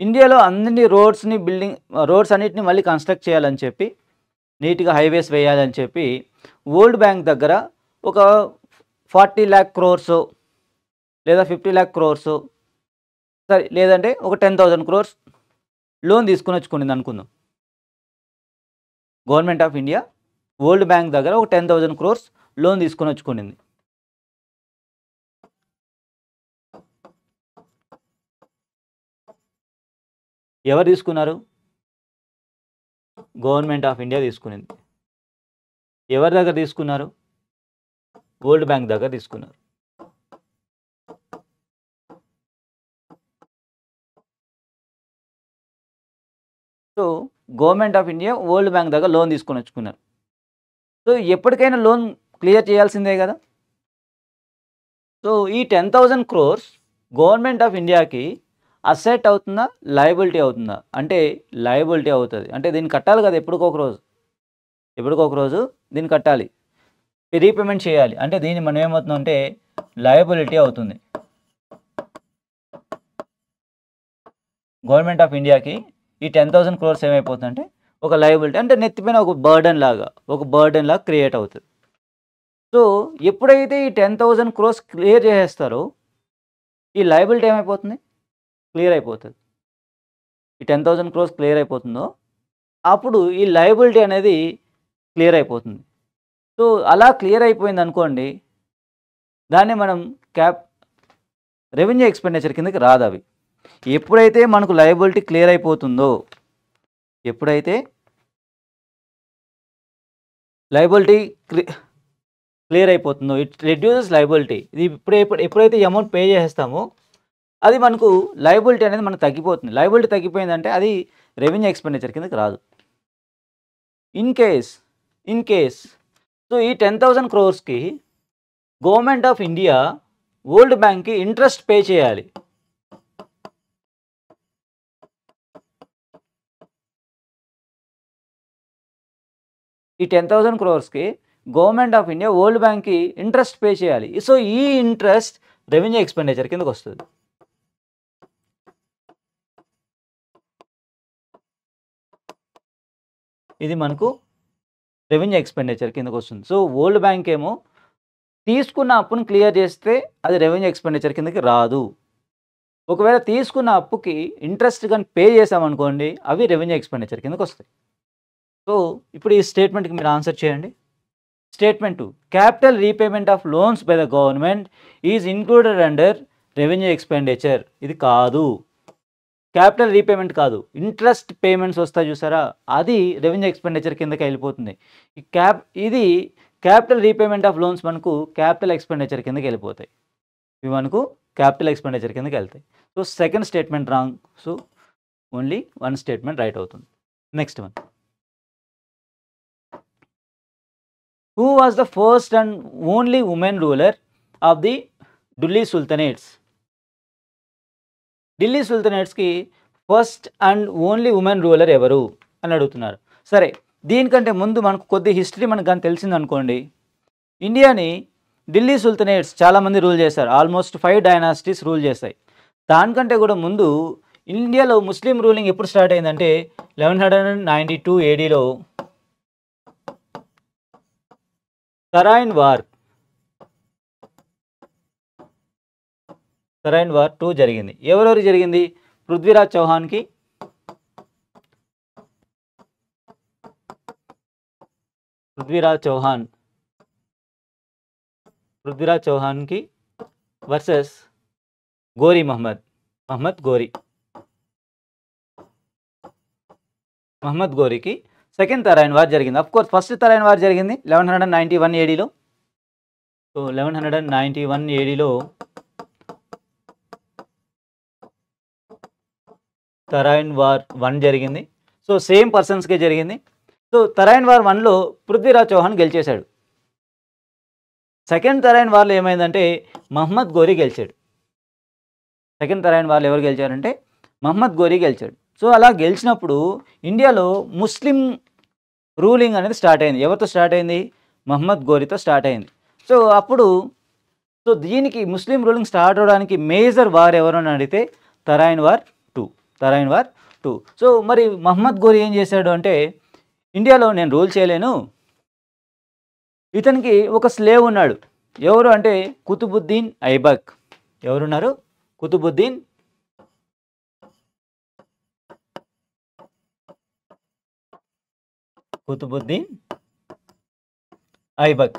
ఇండియాలో అన్ని రోడ్స్ అన్నిటిని మళ్ళీ కన్స్ట్రక్ట్ చేయాలని చెప్పి, నీట్గా హైవేస్ వేయాలని చెప్పి వరల్డ్ బ్యాంక్ దగ్గర ఒక 40 lakh crores లేదా 50 lakh crores సరే లేదంటే ఒక 10,000 crores లోన్ తీసుకొని వచ్చుకునింది అనుకుందాం. Government of India world bank దగ్గర ఒక 10,000 crores లోన్ తీసుకొని వచ్చుకునింది. ఎవరు తీసుకున్నారు? గవర్నమెంట్ ఆఫ్ ఇండియా తీసుకునింది. ఎవరి దగ్గర తీసుకున్నారు? వరల్డ్ బ్యాంక్ దగ్గర తీసుకున్నారు. So government of India world bank దగ్గర లోన్ తీసుకొని వచ్చుకున్నారు. సో ఎప్పటికైనా లోన్ క్లియర్ చేయాల్సిందే కదా. సో ఈ 10,000 crores గవర్నమెంట్ ఆఫ్ ఇండియాకి అసెట్ అవుతుందా, లయబిలిటీ అవుతుందా? అంటే లయబిలిటీ అవుతుంది. అంటే దీన్ని కట్టాలి కదా ఎప్పటికొక రోజు దీన్ని కట్టాలి, రీపేమెంట్ చేయాలి. అంటే దీన్ని మనం ఏమవుతుందంటే లయబిలిటీ అవుతుంది. గవర్నమెంట్ ఆఫ్ ఇండియాకి ఈ 10,000 crores ఏమైపోతుందంటే ఒక లయబిలిటీ, అంటే నెత్తిపైన ఒక బర్డెన్ లాగా క్రియేట్ అవుతుంది. సో ఎప్పుడైతే ఈ 10,000 crores క్లియర్ చేసేస్తారో ఈ లయబిలిటీ ఏమైపోతుంది? క్లియర్ అయిపోతుంది. ఈ 10,000 crores క్లియర్ అయిపోతుందో అప్పుడు ఈ లయబిలిటీ అనేది క్లియర్ అయిపోతుంది. సో అలా క్లియర్ అయిపోయింది అనుకోండి, దాన్ని మనం రెవెన్యూ ఎక్స్పెండిచర్ కిందకి రాదు. అవి ఎప్పుడైతే మనకు లయబిలిటీ క్లియర్ అయిపోతుందో, ఎప్పుడైతే లయబిలిటీ క్లియర్ అయిపోతుందో ఇట్ రెడ్యూసెస్ లయబిలిటీ. ఇది ఎప్పుడైతే ఈ అమౌంట్ పే చేస్తామో అది మనకు లయబిలిటీ అనేది మనకు తగ్గిపోతుంది. లయబిలిటీ తగ్గిపోయిందంటే అది రెవెన్యూ ఎక్స్పెండిచర్ కిందకి రాదు. ఇన్ కేస్ సో ఈ 10,000 crores government of India world బ్యాంక్కి ఇంట్రెస్ట్ పే చేయాలి. ఈ 10,000 crores government of India world బ్యాంక్కి ఇంట్రెస్ట్ పే చేయాలి. సో ఈ ఇంట్రెస్ట్ రెవెన్యూ ఎక్స్పెండిచర్ కిందకి వస్తుంది. ఇది మనకు రెవెన్యూ ఎక్స్పెండిచర్ కిందకి వస్తుంది. సో వరల్డ్ బ్యాంక్ ఏమో తీసుకున్న అప్పును క్లియర్ చేస్తే అది రెవెన్యూ ఎక్స్పెండిచర్ కిందకి రాదు. ఒకవేళ తీసుకున్న అప్పుకి ఇంట్రెస్ట్ కానీ పే చేసామనుకోండి అవి రెవెన్యూ ఎక్స్పెండిచర్ కిందకి వస్తాయి. సో ఇప్పుడు ఈ స్టేట్మెంట్కి మీరు ఆన్సర్ చేయండి. Statement 2, capital repayment of loans by the government is included under revenue expenditure. ఇది కాదు, క్యాపిటల్ రీపేమెంట్ కాదు, ఇంట్రెస్ట్ పేమెంట్స్ వస్తాయి చూసారా, అది రెవెన్యూ ఎక్స్పెండిచర్ కిందకి వెళ్ళిపోతుంది. ఇది క్యాపిటల్ రీపేమెంట్ ఆఫ్ లోన్స్ మనకు క్యాపిటల్ ఎక్స్పెండిచర్ కిందకి వెళ్ళిపోతాయి. ఇవి మనకు క్యాపిటల్ ఎక్స్పెండిచర్ కిందకి వెళ్తాయి. So second statement wrong. So only one statement right అవుతుంది. Next one, who was the first and only women ruler of the Delhi sultanates? Delhi సుల్తనేట్స్కి first and only women ruler ఎవరు అని అడుగుతున్నారు. సరే, దీనికంటే ముందు మనకు కొద్ది హిస్టరీ మనకు కానీ తెలిసింది అనుకోండి. ఇండియాని ఢిల్లీ సుల్తనేట్స్ చాలామంది రూల్ చేశారు. ఆల్మోస్ట్ 5 డైనాసిటీస్ రూల్ చేశాయి. దానికంటే కూడా ముందు ఇండియాలో ముస్లిం రూలింగ్ ఎప్పుడు స్టార్ట్ అయిందంటే 1192 ADలో తరైన్ వార్ 2 జరిగింది. ఎవరెవరు జరిగింది? పృథ్వీరాజ్ చౌహాన్కి వర్సెస్ మహమ్మద్ గోరీకి సెకండ్ తరైన్ వార్ జరిగింది. అఫ్కోర్స్ ఫస్ట్ తరైన్ వార్ జరిగింది 1191 ADలో. సో 1191 ADలో తరైన్ వార్ 1 జరిగింది. సో సేమ్ పర్సన్స్కే జరిగింది. సో తరైన్ వార్ 1లో పృథ్వీరాజ్ చౌహాన్ గెలిచేశాడు. సెకండ్ తరైన్ వార్లో ఏమైందంటే మహమ్మద్ గోరీ గెలిచాడు. సెకండ్ తరైన్ వార్లో ఎవరు గెలిచారంటే మహమ్మద్ గోరీ గెలిచాడు. సో అలా గెలిచినప్పుడు ఇండియాలో ముస్లిం రూలింగ్ అనేది స్టార్ట్ అయింది. ఎవరితో స్టార్ట్ అయింది? మహమ్మద్ గోరీతో స్టార్ట్ అయింది. సో అప్పుడు దీనికి ముస్లిం రూలింగ్ స్టార్ట్ అవడానికి మేజర్ వార్ ఎవరు అని అడిగితే తరైన్ వార్ 2. సో మరి మహమ్మద్ గోరీ ఏం చేశాడు అంటే, ఇండియాలో నేను రూల్ చేయలేను, ఇతనికి ఒక స్లేవ్ ఉన్నాడు. ఎవరు అంటే కుతుబుద్దీన్ ఐబక్. ఎవరున్నారు? కుతుబుద్దీన్ కుతుబుద్దీన్ ఐబక్.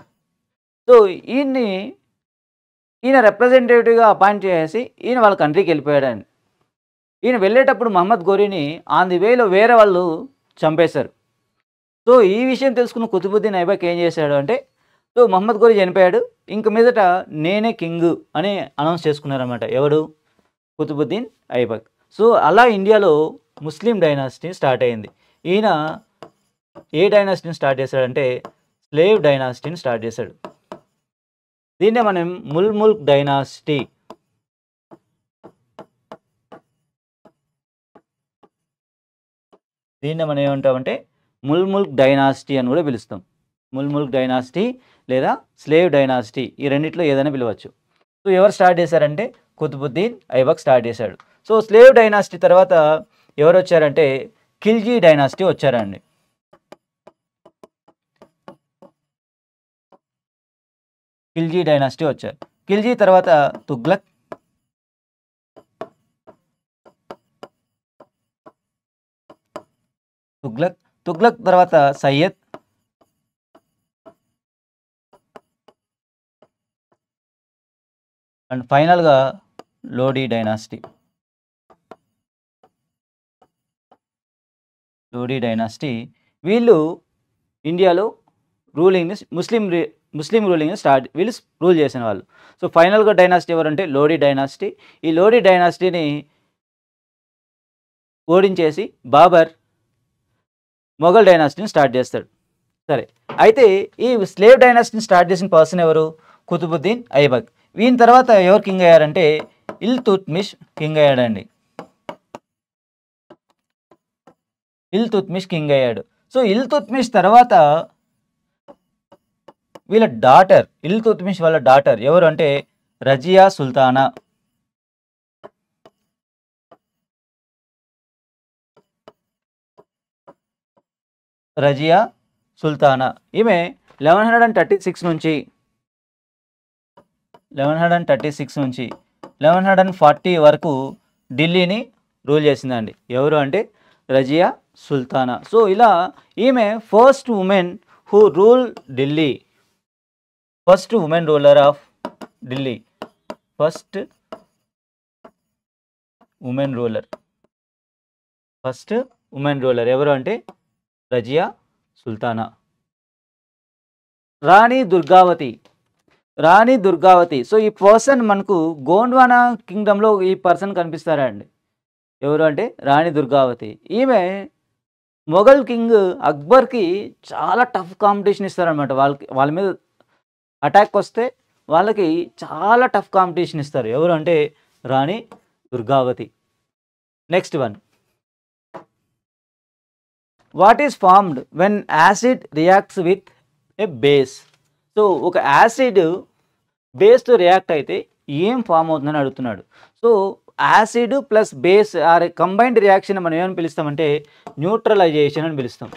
సో ఈయన రిప్రజెంటేటివ్గా అపాయింట్ చేసి ఈయన వాళ్ళ కంట్రీకి వెళ్ళిపోయాడండి. ఈయన వెళ్ళేటప్పుడు మహమ్మద్ గోరీని ఆన్ ది వేలో వేరే వాళ్ళు చంపేశారు. సో ఈ విషయం తెలుసుకున్న కుతుబుద్దీన్ ఐబక్ ఏం చేశాడు అంటే, సో మహమ్మద్ గోరీ చనిపోయాడు, ఇంక మీదట నేనే కింగ్ అని అనౌన్స్ చేసుకున్నారన్నమాట. ఎవడు? కుతుబుద్దీన్ ఐబక్. సో అలా ఇండియాలో ముస్లిం డైనాసిటీ స్టార్ట్ అయింది. ఈయన ఏ డైనాసిటీని స్టార్ట్ చేశాడంటే స్లేవ్ డైనాసిటీని స్టార్ట్ చేశాడు. దీన్నే మనం ముల్క్ డైనాసిటీ, దీన్నే మనం ఏమంటామంటే ముల్క్ డైనాసిటీ అని కూడా పిలుస్తాం. ముల్క్ డైనాసిటీ లేదా స్లేవ్ డైనాసిటీ, ఈ రెండిట్లో ఏదైనా పిలవచ్చు. సో ఎవరు స్టార్ట్ చేశారంటే కుతుబుద్దీన్ ఐబక్ స్టార్ట్ చేశాడు. సో స్లేవ్ డైనాసిటీ తర్వాత ఎవరు వచ్చారంటే ఖిల్జీ డైనాసిటీ వచ్చారండి. ఖిల్జీ డైనాసిటీ వచ్చారు. ఖిల్జీ తర్వాత తుగ్లక్, తుగ్లక్ తర్వాత సయ్యద్, అండ్ ఫైనల్గా లోడీ డైనాసిటీ. లోడీ డైనాసిటీ వీళ్ళు ఇండియాలో రూలింగ్ని ముస్లిం రూలింగ్ని వీళ్ళు రూల్ చేసిన వాళ్ళు. సో ఫైనల్గా డైనాసిటీ ఎవరంటే లోడీ డైనాసిటీ. ఈ లోడీ డైనాసిటీని ఓడించేసి బాబర్ మొఘల్ డైనాసిటీని స్టార్ట్ చేస్తాడు. సరే, అయితే ఈ స్లేవ్ డైనాసిటీని స్టార్ట్ చేసిన పర్సన్ ఎవరు? కుతుబుద్దీన్ ఐబక్. వీని తర్వాత ఎవరు కింగ్ అయ్యారంటే ఇల్తుత్మిష్ కింగ్ అయ్యాడండి. ఇల్తుత్మిష్ కింగ్ అయ్యాడు. సో ఇల్తుత్మిష్ తర్వాత వీళ్ళ డాటర్, ఇల్తుత్మిష్ వాళ్ళ డాటర్ ఎవరు అంటే రజియా సుల్తానా. రజియా సుల్తానా ఈమె 1136 నుంచి 1140 వరకు ఢిల్లీని రూల్ చేసిందండి. ఎవరు అంటే రజియా సుల్తానా. సో ఇలా ఈమె first women who rule Delhi, first women ruler of Delhi, first women ruler ఎవరు అంటే రజియా సుల్తానా. రాణి దుర్గావతి. సో ఈ పర్సన్ మనకు గోండ్వానా కింగ్డమ్లో ఈ పర్సన్ కనిపిస్తారండి. ఎవరు అంటే రాణి దుర్గావతి. ఈమె మొఘల్ కింగ్ అక్బర్కి చాలా టఫ్ కాంపిటీషన్ ఇస్తారనమాట. వాళ్ళ మీద అటాక్ వస్తే వాళ్ళకి చాలా టఫ్ కాంపిటీషన్ ఇస్తారు. ఎవరు అంటే Rani Durgavati. Next one, what is formed when acid reacts with a base. So ఒక యాసిడ్ బేస్తో రియాక్ట్ అయితే ఏం ఫామ్ అవుతుందని అడుగుతున్నాడు. So acid plus base are combined reaction మనం ఏమని పిలుస్తామంటే న్యూట్రలైజేషన్ అని పిలుస్తాం.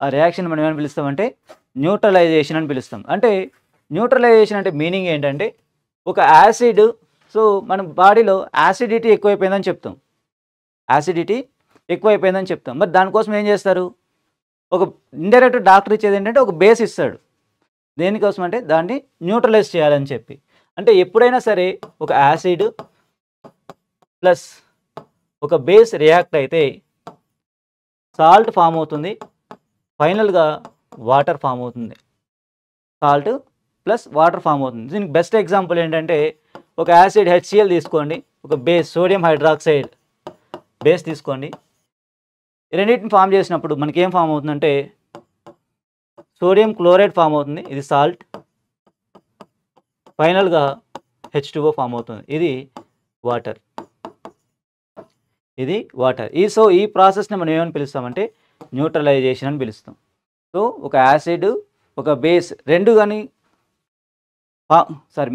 ఆ రియాక్షన్ మనం ఏమని పిలుస్తామంటే న్యూట్రలైజేషన్ అని పిలుస్తాం. అంటే న్యూట్రలైజేషన్ అంటే మీనింగ్ ఏంటంటే ఒక యాసిడ్, సో మన బాడీలో యాసిడిటీ ఎక్కువైపోయిందని చెప్తాం. మరి దానికోసం ఏం చేస్తారు? ఒక ఇండైరెక్ట్ డాక్టర్ ఇచ్చేది ఏంటంటే ఒక బేస్ ఇస్తాడు. దేనికోసం అంటే దాన్ని న్యూట్రలైజ్ చేయాలని చెప్పి. అంటే ఎప్పుడైనా సరే ఒక యాసిడ్ ప్లస్ ఒక బేస్ రియాక్ట్ అయితే సాల్ట్ ఫామ్ అవుతుంది, ఫైనల్గా వాటర్ ఫామ్ అవుతుంది. సాల్ట్ ప్లస్ వాటర్ ఫామ్ అవుతుంది. దీనికి బెస్ట్ ఎగ్జాంపుల్ ఏంటంటే ఒక యాసిడ్ HCl తీసుకోండి, ఒక బేస్ సోడియం హైడ్రాక్సైడ్ బేస్ తీసుకోండి. రెండింటిని ఫామ్ చేసినప్పుడు మనకి ఏం ఫామ్ అవుతుందంటే సోడియం క్లోరైడ్ ఫామ్ అవుతుంది, ఇది సాల్ట్, ఫైనల్గా H2O ఫామ్ అవుతుంది, ఇది వాటర్. సో ఈ ప్రాసెస్ని మనం ఏమని పిలుస్తామంటే న్యూట్రలైజేషన్ అని పిలుస్తాం. సో ఒక యాసిడ్ ఒక బేస్ రెండు కానీ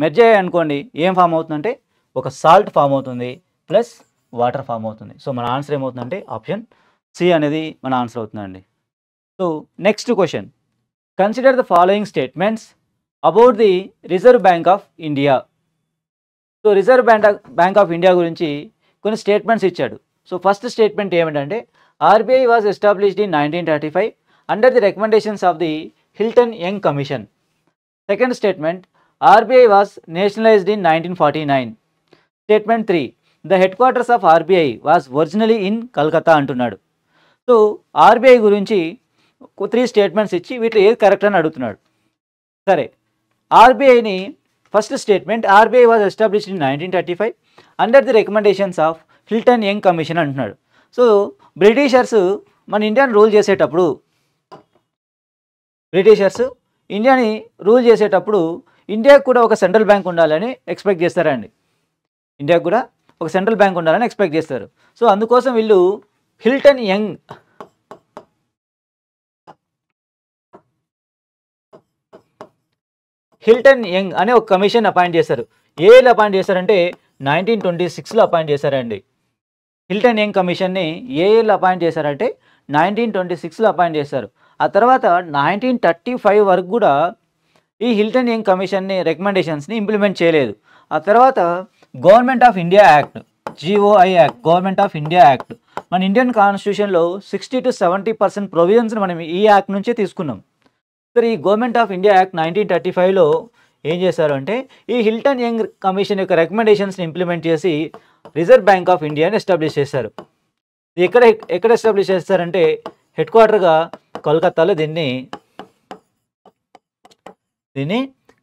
మెర్జ్ అయ్యాయి అనుకోండి, ఏం ఫామ్ అవుతుందంటే ఒక సాల్ట్ ఫామ్ అవుతుంది ప్లస్ వాటర్ ఫామ్ అవుతుంది. సో మన ఆన్సర్ ఏమవుతుందంటే ఆప్షన్ సి అనేది మన ఆన్సర్ అవుతుందండి. So next question, consider the following statements about the reserve bank of India. So reserve bank of India గురించి కొన్ని స్టేట్మెంట్స్ ఇచ్చాడు. సో ఫస్ట్ స్టేట్మెంట్ ఏమిటంటే RBI was established in 1935 under the recommendations of the Hilton Young commission. Second statement RBI was nationalised in 1949. Statement 3 the head quarters of RBI was originally in Calcutta అంటున్నాడు. So RBI గురించి 3 statements ఇచ్చి వీటిలో ఏది correct అని అడుగుతున్నాడు. సరే, ఆర్బీఐని first statement RBI was established in 1935 under the recommendations of Hilton Young commission అంటున్నాడు. సో బ్రిటిషర్స్ మన ఇండియాని రూల్ చేసేటప్పుడు ఇండియాని రూల్ చేసేటప్పుడు ఇండియాకు కూడా ఒక సెంట్రల్ బ్యాంక్ ఉండాలని ఎక్స్పెక్ట్ చేస్తారండి. ఇండియాకు కూడా ఒక సెంట్రల్ బ్యాంక్ ఉండాలని ఎక్స్పెక్ట్ చేస్తారు. సో అందుకోసం వీళ్ళు హిల్టన్ యంగ్ అనే ఒక కమిషన్ అపాయింట్ చేశారు. ఏళ్ళు అపాయింట్ చేశారంటే 1926లో అపాయింట్ చేశారండి. హిల్టన్ యంగ్ కమిషన్ని ఏ ఏళ్ళు అపాయింట్ చేశారంటే 1926లో అపాయింట్ చేశారు. ఆ తర్వాత 1935 వరకు కూడా ఈ హిల్టన్ యంగ్ కమిషన్ని రికమెండేషన్స్ని ఇంప్లిమెంట్ చేయలేదు. ఆ తర్వాత government of India act, GOI act, government of India act, మన ఇండియన్ కాన్స్టిట్యూషన్లో 60 to 70% ప్రొవిజన్స్ని మనం ఈ యాక్ట్ నుంచే తీసుకున్నాం. సరే, ఈ గవర్నమెంట్ ఆఫ్ ఇండియా యాక్ట్ 1935లో ఏం చేశారు అంటే ఈ హిల్టన్ యంగ్ కమిషన్ యొక్క రికమెండేషన్స్ని ఇంప్లిమెంట్ చేసి రిజర్వ్ బ్యాంక్ ఆఫ్ ఇండియాని ఎస్టాబ్లిష్ చేశారు. ఎక్కడ ఎస్టాబ్లిష్ చేస్తారంటే హెడ్ క్వార్టర్గా కోల్కతాలో దీన్ని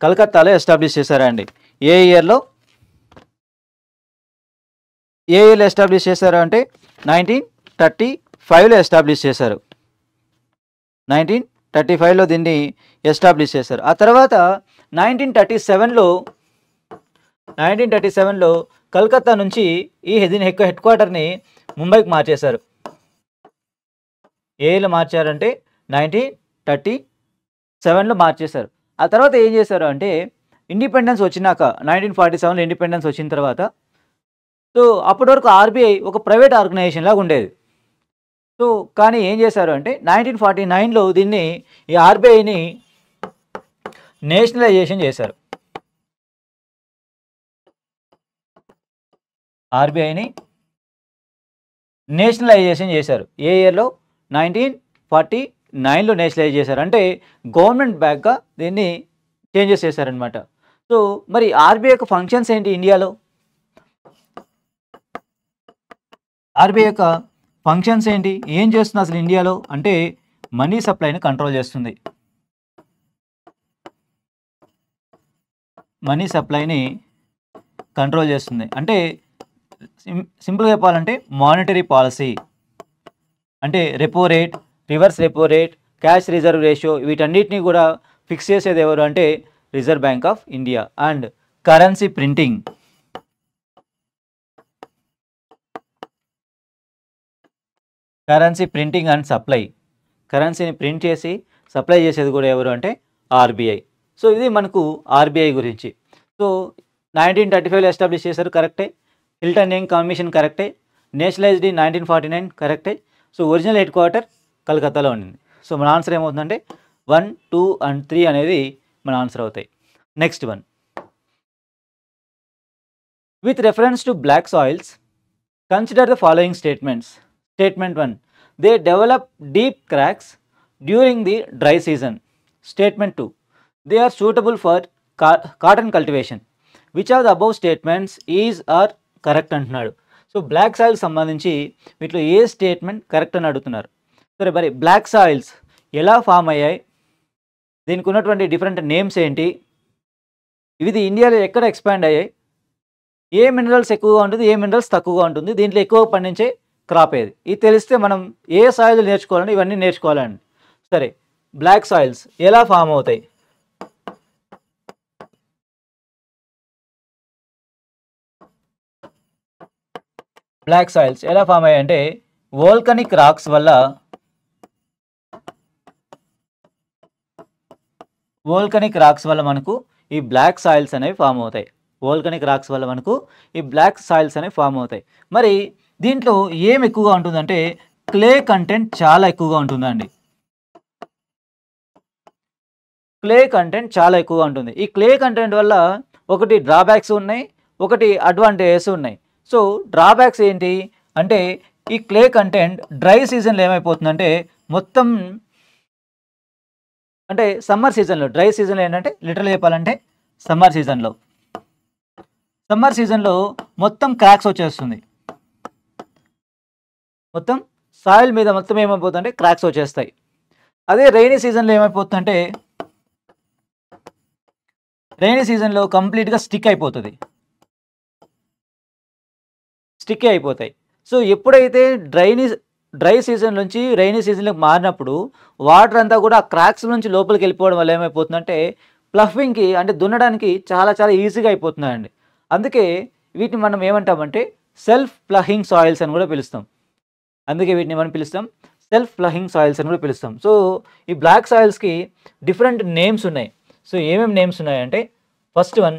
కలకత్తాలో ఎస్టాబ్లిష్ చేశారండి. ఏ ఇయర్లో ఎస్టాబ్లిష్ చేశారు అంటే 1935లో ఎస్టాబ్లిష్ చేశారు. 1935లో దీన్ని ఎస్టాబ్లిష్ చేశారు. ఆ తర్వాత 1937లో కలకత్తా నుంచి దీని హెడ్ క్వార్టర్ని ముంబైకి మార్చేశారు. ఏలో మార్చారంటే 1937లో మార్చేశారు. ఆ తర్వాత ఏం చేశారు అంటే ఇండిపెండెన్స్ వచ్చినాక 1947లో ఇండిపెండెన్స్ వచ్చిన తర్వాత సో అప్పటి వరకు ఆర్బీఐ ఒక ప్రైవేట్ ఆర్గనైజేషన్ లాగా ఉండేది. సో కానీ ఏం చేశారు అంటే 1949లో దీన్ని ఈ ఆర్బీఐని నేషనలైజేషన్ చేశారు. ఆర్బీఐని నేషనలైజేషన్ చేశారు. ఏ ఇయర్లో 1949లో నేషనలైజ్ చేశారు. అంటే గవర్నమెంట్ బ్యాక్గా దీన్ని చేంజెస్ చేశారనమాట. సో మరి ఆర్బీఐ యొక్క ఫంక్షన్స్ ఏంటి ఇండియాలో? ఆర్బీఐ యొక్క ఫంక్షన్స్ ఏంటి, ఏం చేస్తుంది అసలు ఇండియాలో అంటే మనీ సప్లైని కంట్రోల్ చేస్తుంది. మనీ సప్లైని కంట్రోల్ చేస్తుంది అంటే సింపుల్గా చెప్పాలంటే మానిటరీ పాలసీ అంటే repo rate, reverse repo rate, cash reserve ratio వీటన్నిటిని కూడా ఫిక్స్ చేసేది ఎవరు అంటే reserve bank of India. And currency printing, and supply, కరెన్సీని ప్రింట్ చేసి సప్లై చేసేది కూడా ఎవరు అంటే ఆర్బీఐ. సో ఇది మనకు ఆర్బీఐ గురించి. సో 1935లో ఎస్టాబ్లిష్ చేశారు, కరెక్టే. హిల్టన్ యంగ్ కమిషన్ కరెక్టే. నేషనలైజ్డ్ ఇన్ 1949 కరెక్టే. సో ఒరిజినల్ హెడ్ క్వార్టర్ కలకత్తాలో ఉండింది. సో మన ఆన్సర్ ఏమవుతుందంటే 1, 2 and 3 అనేది మన ఆన్సర్ అవుతాయి. Next one, with reference to black soils consider the following statements. Statement 1, they develop deep cracks during the dry season. Statement 2, they are suitable for cotton cultivation. Which of the above statements is or correct అంటున్నాడు. So black soil సంబంధించి వీటిలో ఏ statement correct అని అడుగుతున్నారు. సరే, మరి black soils ఎలా form అయ్యాయి, దీనికి ఉన్నటువంటి డిఫరెంట్ నేమ్స్ ఏంటి, ఇది ఇండియాలో ఎక్కడ ఎక్స్పాండ్ అయ్యాయి, ఏ మినరల్స్ ఎక్కువగా ఉంటుంది, ఏ మినరల్స్ తక్కువగా ఉంటుంది, దీంట్లో ఎక్కువ పండించే క్రాప్ ఏది, ఇది తెలిస్తే మనం ఏ సాయిల్ నేర్చుకోవాలంటే ఇవన్నీ నేర్చుకోవాలండి. సరే, బ్లాక్ సాయిల్స్ ఎలా ఫామ్ అవుతాయి? బ్లాక్ సాయిల్స్ ఎలా ఫామ్ అయ్యాయి అంటే వోల్కనిక్ రాక్స్ వల్ల మనకు ఈ బ్లాక్ సాయిల్స్ అనేవి ఫామ్ అవుతాయి. వోల్కనిక్ రాక్స్ వల్ల మనకు ఈ బ్లాక్ సాయిల్స్ అనేవి ఫామ్ అవుతాయి. మరి దీంట్లో ఏం ఎక్కువగా ఉంటుందంటే క్లే కంటెంట్ చాలా ఎక్కువగా ఉంటుందండి. క్లే కంటెంట్ చాలా ఎక్కువగా ఉంటుంది. ఈ క్లే కంటెంట్ వల్ల ఒకటి డ్రాబ్యాక్స్ ఉన్నాయి, ఒకటి అడ్వాంటేజెస్ ఉన్నాయి. సో డ్రాబ్యాక్స్ ఏంటి అంటే ఈ క్లే కంటెంట్ డ్రై సీజన్లో ఏమైపోతుందంటే మొత్తం అంటే సమ్మర్ సీజన్లో, డ్రై సీజన్లో ఏంటంటే లిటరల్ చెప్పాలంటే సమ్మర్ సీజన్లో మొత్తం క్రాక్స్ వచ్చేస్తుంది, మొత్తం సాయిల్ మీద మొత్తం ఏమైపోతుందంటే క్రాక్స్ వచ్చేస్తాయి. అదే రైనీ సీజన్లో ఏమైపోతుందంటే రైనీ సీజన్లో కంప్లీట్గా స్టిక్ అయిపోతాయి. సో ఎప్పుడైతే డ్రై సీజన్ నుంచి రైనీ సీజన్లోకి మారినప్పుడు వాటర్ అంతా కూడా ఆ క్రాక్స్ నుంచి లోపలికి వెళ్ళిపోవడం వల్ల ఏమైపోతుందంటే ప్లఫింగ్కి అంటే దున్నడానికి చాలా చాలా ఈజీగా అయిపోతున్నాయండి. అందుకే వీటిని మనం ఏమంటామంటే సెల్ఫ్ ప్లహింగ్ సాయిల్స్ అని కూడా పిలుస్తాం. సో ఈ బ్లాక్ సాయిల్స్కి డిఫరెంట్ నేమ్స్ ఉన్నాయి. సో ఏమేమి నేమ్స్ ఉన్నాయంటే first one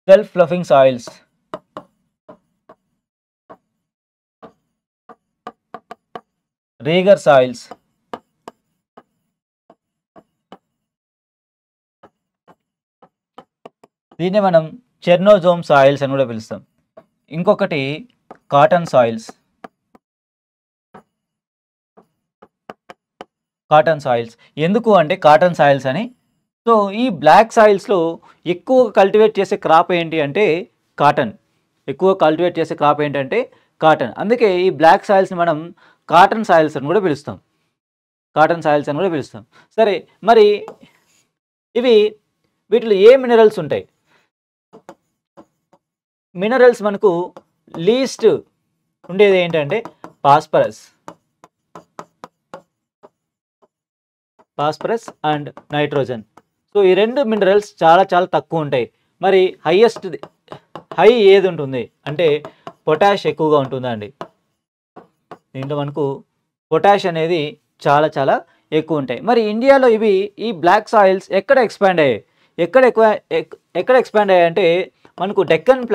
self fluffing soils, regur soils, దీన్ని మనం చెర్నోజోమ్ సాయిల్స్ అని కూడా పిలుస్తాం. ఇంకొకటి కాటన్ సాయిల్స్ ఎందుకు అంటే కాటన్ సాయిల్స్ అని. సో ఈ బ్లాక్ సాయిల్స్లో ఎక్కువ కల్టివేట్ చేసే క్రాప్ ఏంటి అంటే కాటన్. అందుకే ఈ బ్లాక్ సాయిల్స్ని మనం కాటన్ సాయిల్స్ అని కూడా పిలుస్తాం. సరే, మరి వీటిలో ఏ మినరల్స్ ఉంటాయి? మినరల్స్ మనకు లీస్ట్ ఉండేది ఏంటంటే ఫాస్ఫరస్ అండ్ నైట్రోజన్. సో ఈ రెండు మినరల్స్ చాలా చాలా తక్కువ ఉంటాయి. మరి హై ఏది ఉంటుంది అంటే పొటాష్ ఎక్కువగా ఉంటుందండి. దీంట్లో మనకు పొటాష్ అనేది చాలా చాలా ఎక్కువ ఉంటాయి. మరి ఇండియాలో ఈ బ్లాక్ సాయిల్స్ ఎక్కడ ఎక్స్పాండ్ అయ్యాయి అంటే మనకు డెక్కన్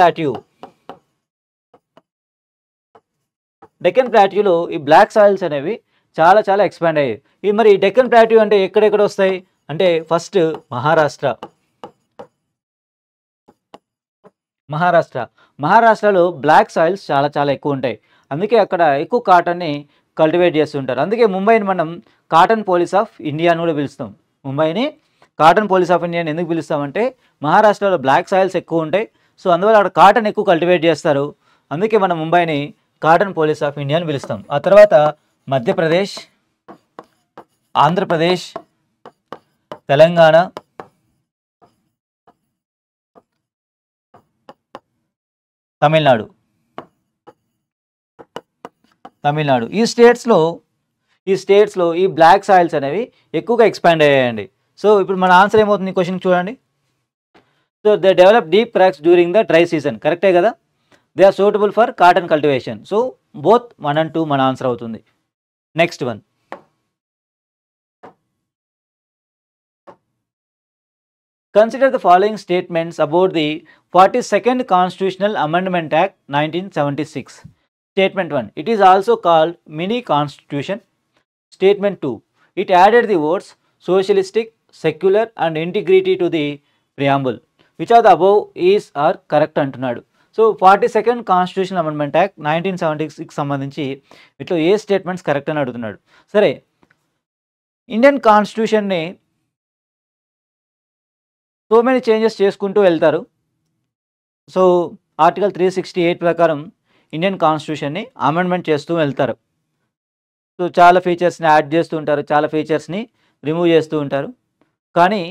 ప్లాట్యూలో ఈ బ్లాక్ సాయిల్స్ అనేవి చాలా చాలా ఎక్స్పాండ్ అయ్యాయి. మరి డెక్కన్ ప్లాట్యూ అంటే ఎక్కడెక్కడ వస్తాయి అంటే ఫస్ట్ మహారాష్ట్రలో బ్లాక్ సాయిల్స్ చాలా చాలా ఎక్కువ ఉంటాయి. అందుకే అక్కడ ఎక్కువ కాటన్ని కల్టివేట్ చేస్తుంటారు. అందుకే ముంబైని మనం కాటన్ పోలీస్ ఆఫ్ ఇండియా అని కూడా పిలుస్తాం. ఎందుకు పిలుస్తామంటే మహారాష్ట్రలో బ్లాక్ సాయిల్స్ ఎక్కువ ఉంటాయి. సో అందువల్ల అక్కడ కాటన్ ఎక్కువ కల్టివేట్ చేస్తారు. అందుకే మనం ముంబైని కాటన్ పోలీస్ ఆఫ్ ఇండియా అని పిలుస్తాం. ఆ తర్వాత మధ్యప్రదేశ్, ఆంధ్రప్రదేశ్, తెలంగాణ, తమిళనాడు ఈ స్టేట్స్లో ఈ బ్లాక్ సాయిల్స్ అనేవి ఎక్కువగా ఎక్స్పాండ్ అయ్యాయండి. సో ఇప్పుడు మన ఆన్సర్ ఏమవుతుంది క్వశ్చన్ చూడండి. So they develop deep cracks during the dry season, కరెక్టే కదా. They are suitable for cotton cultivation. So both 1 and 2 మన ఆన్సర్ అవుతుంది. Next one, consider the following statements about the 42nd Constitutional Amendment Act 1976. Statement 1, it is also called mini constitution. Statement 2, it added the words socialistic, secular and integrity to the preamble. Which of the above is or correct అంటున్నాడు. So 42nd Constitutional Amendment Act 1976 సంబంధించి ఇట్లా ఏ statements correct అని అడుగుతున్నాడు. సరే, Indian కాన్స్టిట్యూషన్ని so many changes చేసుకుంటూ వెళ్తారు. So article 368 ప్రకారం Indian కాన్స్టిట్యూషన్ని amendment చేస్తూ వెళ్తారు. సో చాలా ఫీచర్స్ని యాడ్ చేస్తూ ఉంటారు, చాలా ఫీచర్స్ని రిమూవ్ చేస్తూ ఉంటారు. కానీ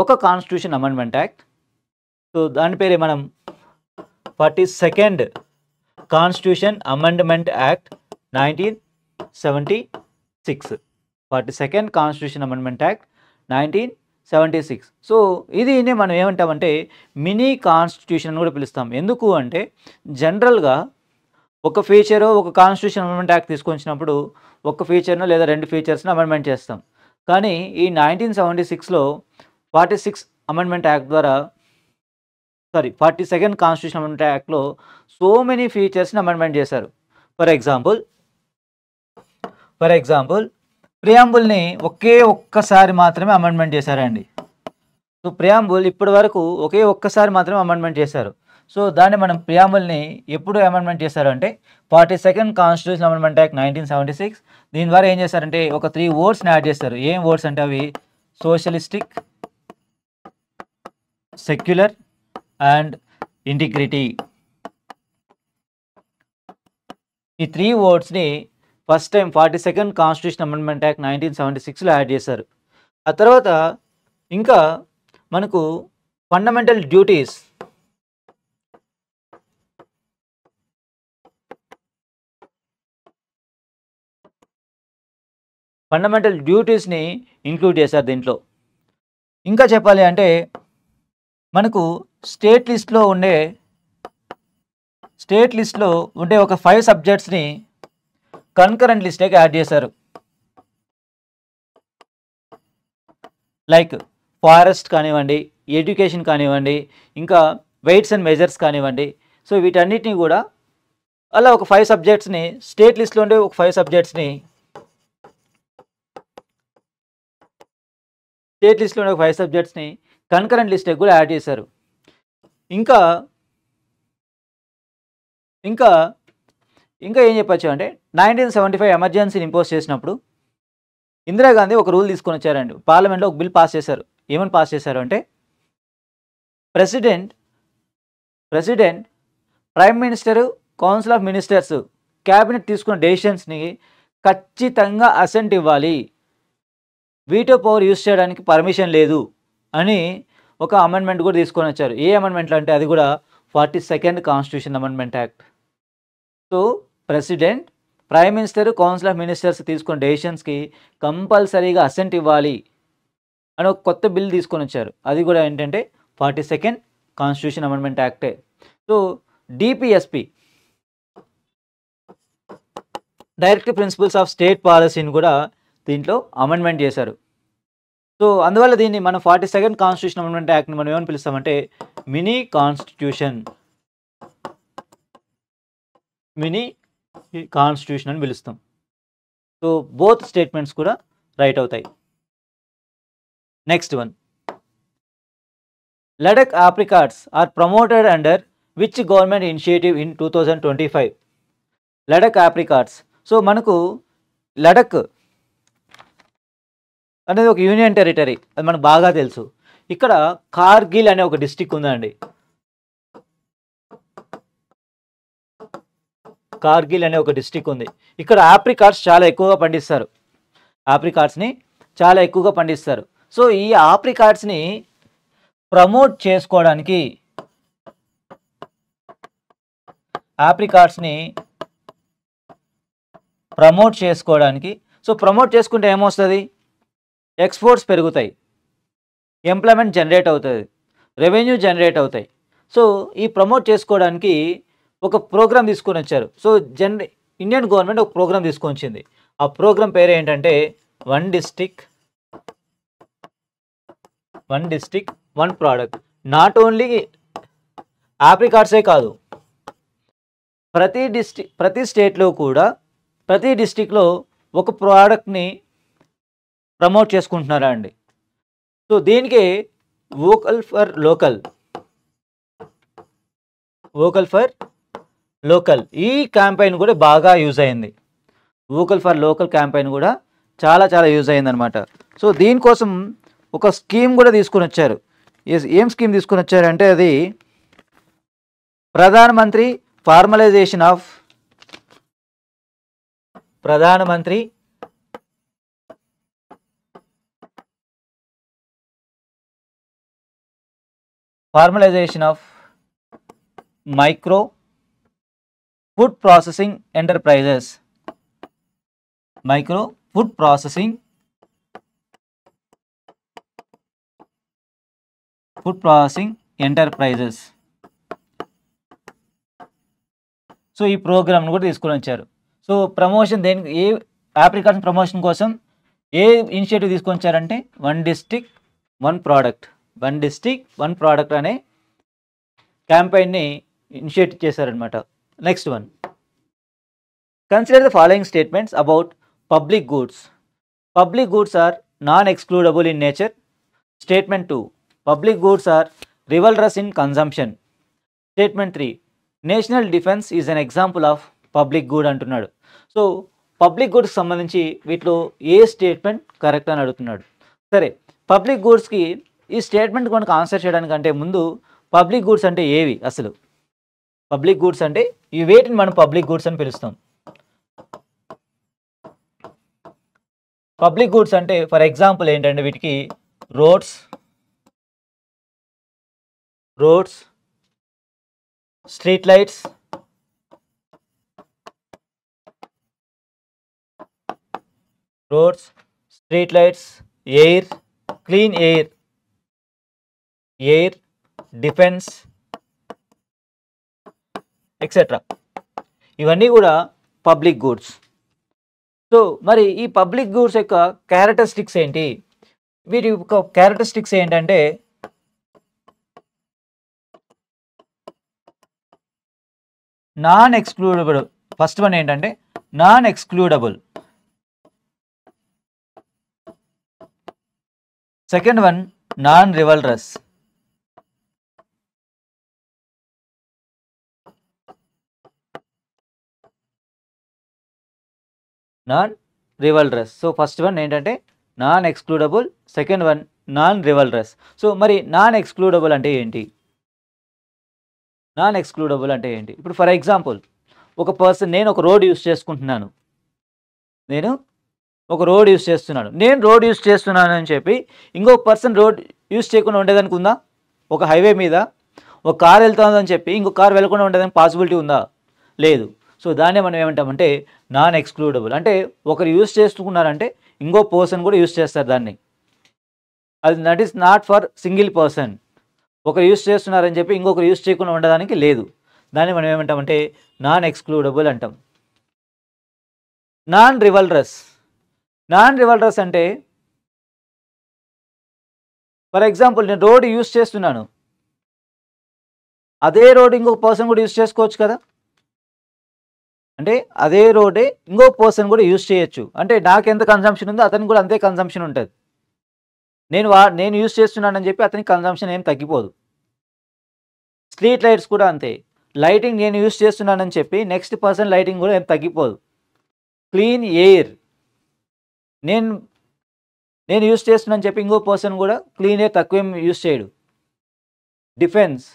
ఒక కాన్స్టిట్యూషన్ అమెండ్మెంట్ యాక్ట్, సో దాని పేరే మనం 42nd constitution amendment act 1976. 42nd constitution amendment act 1976. So ఇది మనం ఏమంటామంటే మినీ కాన్స్టిట్యూషన్ అని కూడా పిలుస్తాం. ఎందుకు అంటే జనరల్గా ఒక ఫీచరు ఒక కాన్స్టిట్యూషన్ అమెండ్మెంట్ యాక్ట్ తీసుకొచ్చినప్పుడు ఒక ఫీచర్ను లేదా 2 ఫీచర్స్ని అమెండ్మెంట్ చేస్తాం. కానీ ఈ 1976లో 42nd కాన్స్టిట్యూషన్ అమెండ్మెంట్ యాక్ట్లో సో మెనీ ఫీచర్స్ని అమెండ్మెంట్ చేశారు. ఫర్ ఎగ్జాంపుల్ ప్రియాంబుల్ని ఒక్కసారి మాత్రమే అమెండ్మెంట్ చేశారండి. సో ప్రియాంబుల్ ఇప్పటి వరకు ఒక్కసారి మాత్రమే అమెండ్మెంట్ చేశారు. సో దాన్ని మనం ప్రియాంబుల్ని ఎప్పుడు అమెండ్మెంట్ చేశారు అంటే 42nd కాన్స్టిట్యూషన్ అమెండ్మెంట్ యాక్ట్ 1976. దీని ద్వారా ఏం చేశారంటే ఒక 3 వర్డ్స్ని యాడ్ చేస్తారు. ఏం వర్డ్స్ అంటే అవి సోషలిస్టిక్, సెక్యులర్ అండ్ ఇంటిగ్రిటీ. ఈ 3 వర్డ్స్ని first time 42nd constitution amendment act 1976లో యాడ్ చేశారు. ఆ తర్వాత ఇంకా మనకు ఫండమెంటల్ డ్యూటీస్ని ఇంక్లూడ్ చేశారు దీంట్లో. ఇంకా చెప్పాలి అంటే మనకు స్టేట్ లిస్ట్లో ఉండే ఒక 5 సబ్జెక్ట్స్ని కన్కరెంట్ లిస్ట్లోకి యాడ్ చేశారు. లైక్ ఫారెస్ట్ కానివ్వండి, ఎడ్యుకేషన్ కానివ్వండి, ఇంకా వెయిట్స్ అండ్ మెజర్స్ కానివ్వండి. సో వీటన్నిటిని కూడా అలా ఒక 5 సబ్జెక్ట్స్ని స్టేట్ లిస్ట్లో ఉండే ఒక 5 సబ్జెక్ట్స్ని కన్కరెంట్ లిస్ట్కి కూడా యాడ్ చేశారు. ఇంకా ఇంకా ఇంకా ఏం చెప్పచ్చు అంటే 1975 ఎమర్జెన్సీని ఇంపోజ్ చేసినప్పుడు ఇందిరాగాంధీ ఒక రూల్ తీసుకొని వచ్చారండి. పార్లమెంట్లో ఒక బిల్ పాస్ చేశారు. ఏమని పాస్ చేశారు అంటే president, prime minister, council of ministers, cabinet తీసుకున్న డెసిషన్స్ని ఖచ్చితంగా అసెంట్ ఇవ్వాలి, వీటో పవర్ యూజ్ చేయడానికి పర్మిషన్ లేదు అని ఒక అమెండ్మెంట్ కూడా తీసుకొని వచ్చారు. ఏ అమెండ్మెంట్లు అంటే అది కూడా 42nd constitution amendment act. So president, prime minister, council of ministers తీసుకున్న డెసిషన్స్కి కంపల్సరీగా అసెంట్ ఇవ్వాలి అని ఒక కొత్త బిల్ తీసుకొని వచ్చారు. అది కూడా ఏంటంటే 42nd కాన్స్టిట్యూషన్ అమెండ్మెంట్ యాక్టే. So DPSP, directive principles of state పాలసీని కూడా దీంట్లో అమెండ్మెంట్ చేశారు. సో అందువల్ల దీన్ని మనం 42nd కాన్స్టిట్యూషన్ అమెండ్మెంట్ యాక్ట్ని మనం ఏమని పిలుస్తామంటే మినీ కాన్స్టిట్యూషన్ అని పిలుస్తాం. సో బోత్ స్టేట్మెంట్స్ కూడా రైట్ అవుతాయి. Next one, Ladakh apricots are promoted under which government initiative in 2025? Ladakh apricots. So మనకు లడక్ అనేది ఒక యూనియన్ టెరిటరీ, అది మనకు బాగా తెలుసు. ఇక్కడ కార్గిల్ అనే ఒక డిస్టిక్ ఉందండి. కార్గిల్ అనే ఒక డిస్టిక్ ఉంది. ఇక్కడ ఆప్రికాట్స్ చాలా ఎక్కువగా పండిస్తారు. సో ఈ ఆప్రికాట్స్ని ప్రమోట్ చేసుకోవడానికి సో ప్రమోట్ చేసుకుంటే ఏమొస్తుంది? ఎక్స్పోర్ట్స్ పెరుగుతాయి, ఎంప్లాయ్మెంట్ జనరేట్ అవుతుంది, రెవెన్యూ జనరేట్ అవుతాయి. సో ఈ ప్రమోట్ చేసుకోవడానికి ఒక ప్రోగ్రామ్ తీసుకొని వచ్చారు. సో ఇండియన్ గవర్నమెంట్ ఒక ప్రోగ్రామ్ తీసుకొని వచ్చింది. ఆ ప్రోగ్రామ్ పేరు ఏంటంటే one district one product. Not only ఆప్రికాట్సే కాదు, ప్రతి స్టేట్లో కూడా ప్రతి డిస్టిక్లో ఒక ప్రోడక్ట్ని ప్రమోట్ చేసుకుంటున్నారా అండి. సో దీనికి వోకల్ ఫర్ లోకల్ ఈ క్యాంపెయిన్ కూడా బాగా యూజ్ అయింది. వోకల్ ఫర్ లోకల్ క్యాంపెయిన్ కూడా చాలా యూజ్ అయింది అనమాట. సో దీనికోసం ఒక స్కీమ్ కూడా తీసుకొని వచ్చారు. ఏం స్కీమ్ తీసుకొని వచ్చారంటే అది ప్రధానమంత్రి formalisation of micro food processing enterprises. So ఈ ప్రోగ్రామ్ను కూడా తీసుకొని వచ్చారు. సో ప్రమోషన్ దేనికి, ఏ ఆప్రికాట్స్ ప్రమోషన్ కోసం ఏ ఇనిషియేటివ్ తీసుకొని వచ్చారంటే వన్ డిస్టిక్ వన్ ప్రోడక్ట్ అనే క్యాంపెయిన్ని ఇనిషియేట్ చేశారనమాట. Next one, consider the following statements about public goods. Public goods are non excludable in nature. Statement 2, public goods are rivalrous in consumption. Statement 3, national defence is an example of public good అంటున్నాడు. So public గుడ్స్కి సంబంధించి వీటిలో ఏ statement correct అని అడుగుతున్నాడు. సరే, public గూడ్స్కి ఈ statement మనకు answer చేయడానికంటే ముందు పబ్లిక్ గూడ్స్ అంటే ఏవి, అసలు పబ్లిక్ గూడ్స్ అంటే ఈ వేటిని మనం పబ్లిక్ గూడ్స్ అని పిలుస్తాం. పబ్లిక్ గూడ్స్ అంటే ఫర్ ఎగ్జాంపుల్ ఏంటంటే వీటికి roads, street lights, air, clean air, defence etcetera, ఇవన్నీ కూడా పబ్లిక్ గూడ్స్. సో మరి ఈ పబ్లిక్ గూడ్స్ యొక్క క్యారెక్టరిస్టిక్స్ ఏంటి? వీటి యొక్క క్యారెక్టరిస్టిక్స్ ఏంటంటే నాన్ ఎక్స్క్లూడబుల్. ఫస్ట్ వన్ ఏంటంటే non excludable. Second one non rivalrous. So first one ఏంటంటే non excludable, second one non rivalrous. So మరి నాన్ ఎక్స్క్లూడబుల్ అంటే ఏంటి? ఇప్పుడు ఫర్ ఎగ్జాంపుల్ ఒక పర్సన్, నేను ఒక రోడ్ యూస్ చేసుకుంటున్నాను, నేను రోడ్ యూస్ చేస్తున్నాను అని చెప్పి ఇంకొక పర్సన్ రోడ్ యూస్ చేయకుండా ఉండేదానికి ఉందా? ఒక హైవే మీద ఒక కార్ వెళ్తుందని చెప్పి ఇంకొక కార్ వెళ్ళకుండా ఉండేదానికి పాసిబిలిటీ ఉందా? లేదు. సో దాన్నే మనం ఏమంటామంటే నాన్ ఎక్స్క్లూడబుల్. అంటే ఒకరు యూస్ చేసుకున్నారంటే ఇంకో పర్సన్ కూడా యూస్ చేస్తారు దాన్ని. అది that is not for single person. ఒకరు యూస్ చేస్తున్నారని చెప్పి ఇంకొకరు యూస్ చేయకుండా ఉండడానికి లేదు. దాన్ని మనం ఏమంటామంటే నాన్ ఎక్స్క్లూడబుల్ అంటాం. నాన్ రివల్రస్ అంటే ఫర్ ఎగ్జాంపుల్ నేను రోడ్ యూస్ చేస్తున్నాను, అదే రోడ్ ఇంకొక పర్సన్ కూడా యూస్ చేసుకోవచ్చు కదా. అంటే అదే రోడే ఇంకో పర్సన్ కూడా యూస్ చేయొచ్చు. అంటే నాకు ఎంత కన్జంప్షన్ ఉందో అతనికి కూడా అంతే కన్జంప్షన్ ఉంటుంది. నేను యూస్ చేస్తున్నానని చెప్పి అతనికి కన్జంప్షన్ ఏం తగ్గిపోదు. స్ట్రీట్ లైట్స్ కూడా అంతే. లైటింగ్ నేను యూస్ చేస్తున్నానని చెప్పి నెక్స్ట్ పర్సన్ లైటింగ్ కూడా ఏం తగ్గిపోదు. క్లీన్ ఎయిర్, నేను యూస్ చేస్తున్నానని చెప్పి ఇంకో పర్సన్ కూడా క్లీన్ ఎయిర్ తక్కువేం యూస్ చేయడు. డిఫెన్స్,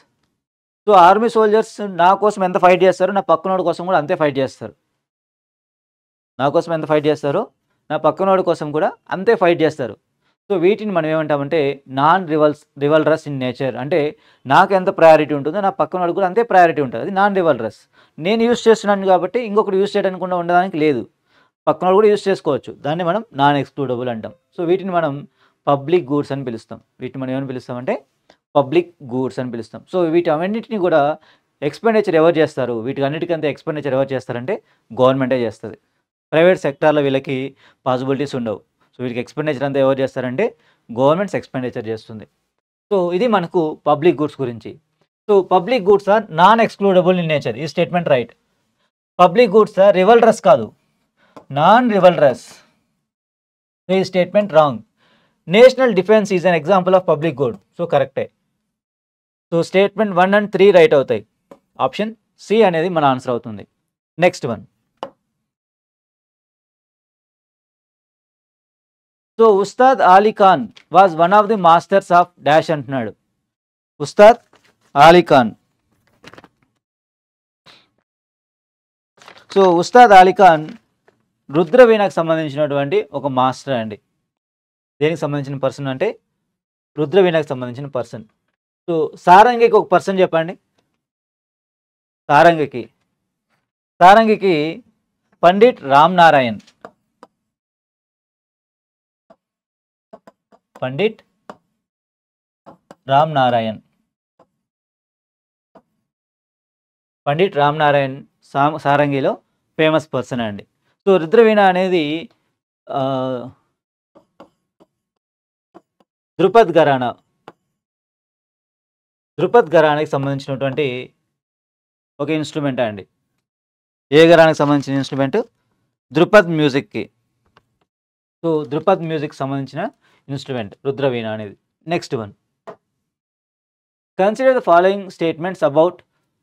సో ఆర్మీ సోల్జర్స్ నా కోసం ఎంత ఫైట్ చేస్తారో నా పక్కనోడి కోసం కూడా అంతే ఫైట్ చేస్తారు. నా కోసం ఎంత ఫైట్ చేస్తారో నా పక్కనోడి కోసం కూడా అంతే ఫైట్ చేస్తారు. సో వీటిని మనం ఏమంటామంటే నాన్ రివల్రస్ ఇన్ నేచర్. అంటే నాకు ఎంత ప్రయారిటీ ఉంటుందో నా పక్కనోడికి కూడా అంతే ప్రయారిటీ ఉంటుంది. అది నాన్ రివల్రస్. నేను యూస్ చేస్తున్నాను కాబట్టి ఇంకొకటి యూస్ చేయడానికి కూడా ఉండడానికి లేదు. పక్కనోడు కూడా యూస్ చేసుకోవచ్చు. దాన్ని మనం నాన్ ఎక్స్క్లూడబుల్ అంటాం. సో వీటిని మనం పబ్లిక్ గూడ్స్ అని పిలుస్తాం. వీటిని మనం ఏమని పిలుస్తామంటే పబ్లిక్ గూడ్స్ అని పిలుస్తాం. సో వీటి అన్నింటినీ కూడా ఎక్స్పెండిచర్ ఎవరు చేస్తారు? వీటి అన్నిటికంటే ఎక్స్పెండిచర్ ఎవరు చేస్తారంటే గవర్నమెంటే చేస్తుంది. ప్రైవేట్ సెక్టార్లో వీళ్ళకి పాసిబిలిటీస్ ఉండవు. సో వీటికి ఎక్స్పెండిచర్ అంతా ఎవరు చేస్తారంటే గవర్నమెంట్స్ ఎక్స్పెండిచర్ చేస్తుంది. సో ఇది మనకు పబ్లిక్ గూడ్స్ గురించి. So public goods are non excludable in nature. ఈ statement right. Public goods are rivalrous కాదు, నాన్ రివల్రస్. ఈ statement wrong. National defence is an example of public good. So కరెక్టే. So statement 1 and 3 right అవుతాయి. Option C అనేది మన answer అవుతుంది. Next one. So Ustad Ali Khan was one of the masters of dash అంటున్నాడు. Ustad Ali Khan. So Ustad Ali Khan రుద్రవీణకు సంబంధించినటువంటి ఒక master అండి. దేనికి సంబంధించిన పర్సన్ అంటే రుద్రవీణకు సంబంధించిన పర్సన్. సో సారంగికి ఒక పర్సన్ చెప్పండి. సారంగికి పండిట్ రామ్ నారాయణ్. పండిట్ రామ్ నారాయణ్ సారంగిలో ఫేమస్ పర్సన్ అండి. సో రుద్రవీణ అనేది ధృపద్ ఘరానాకి సంబంధించినటువంటి ఒక ఇన్స్ట్రుమెంట్ అండి. ఏ ఘరానాకి సంబంధించిన ఇన్స్ట్రుమెంట్? ధృపద్ మ్యూజిక్కి. సో ధృపద్ మ్యూజిక్ సంబంధించిన ఇన్స్ట్రుమెంట్ రుద్రవీణ అనేది. Next one, consider the following statements about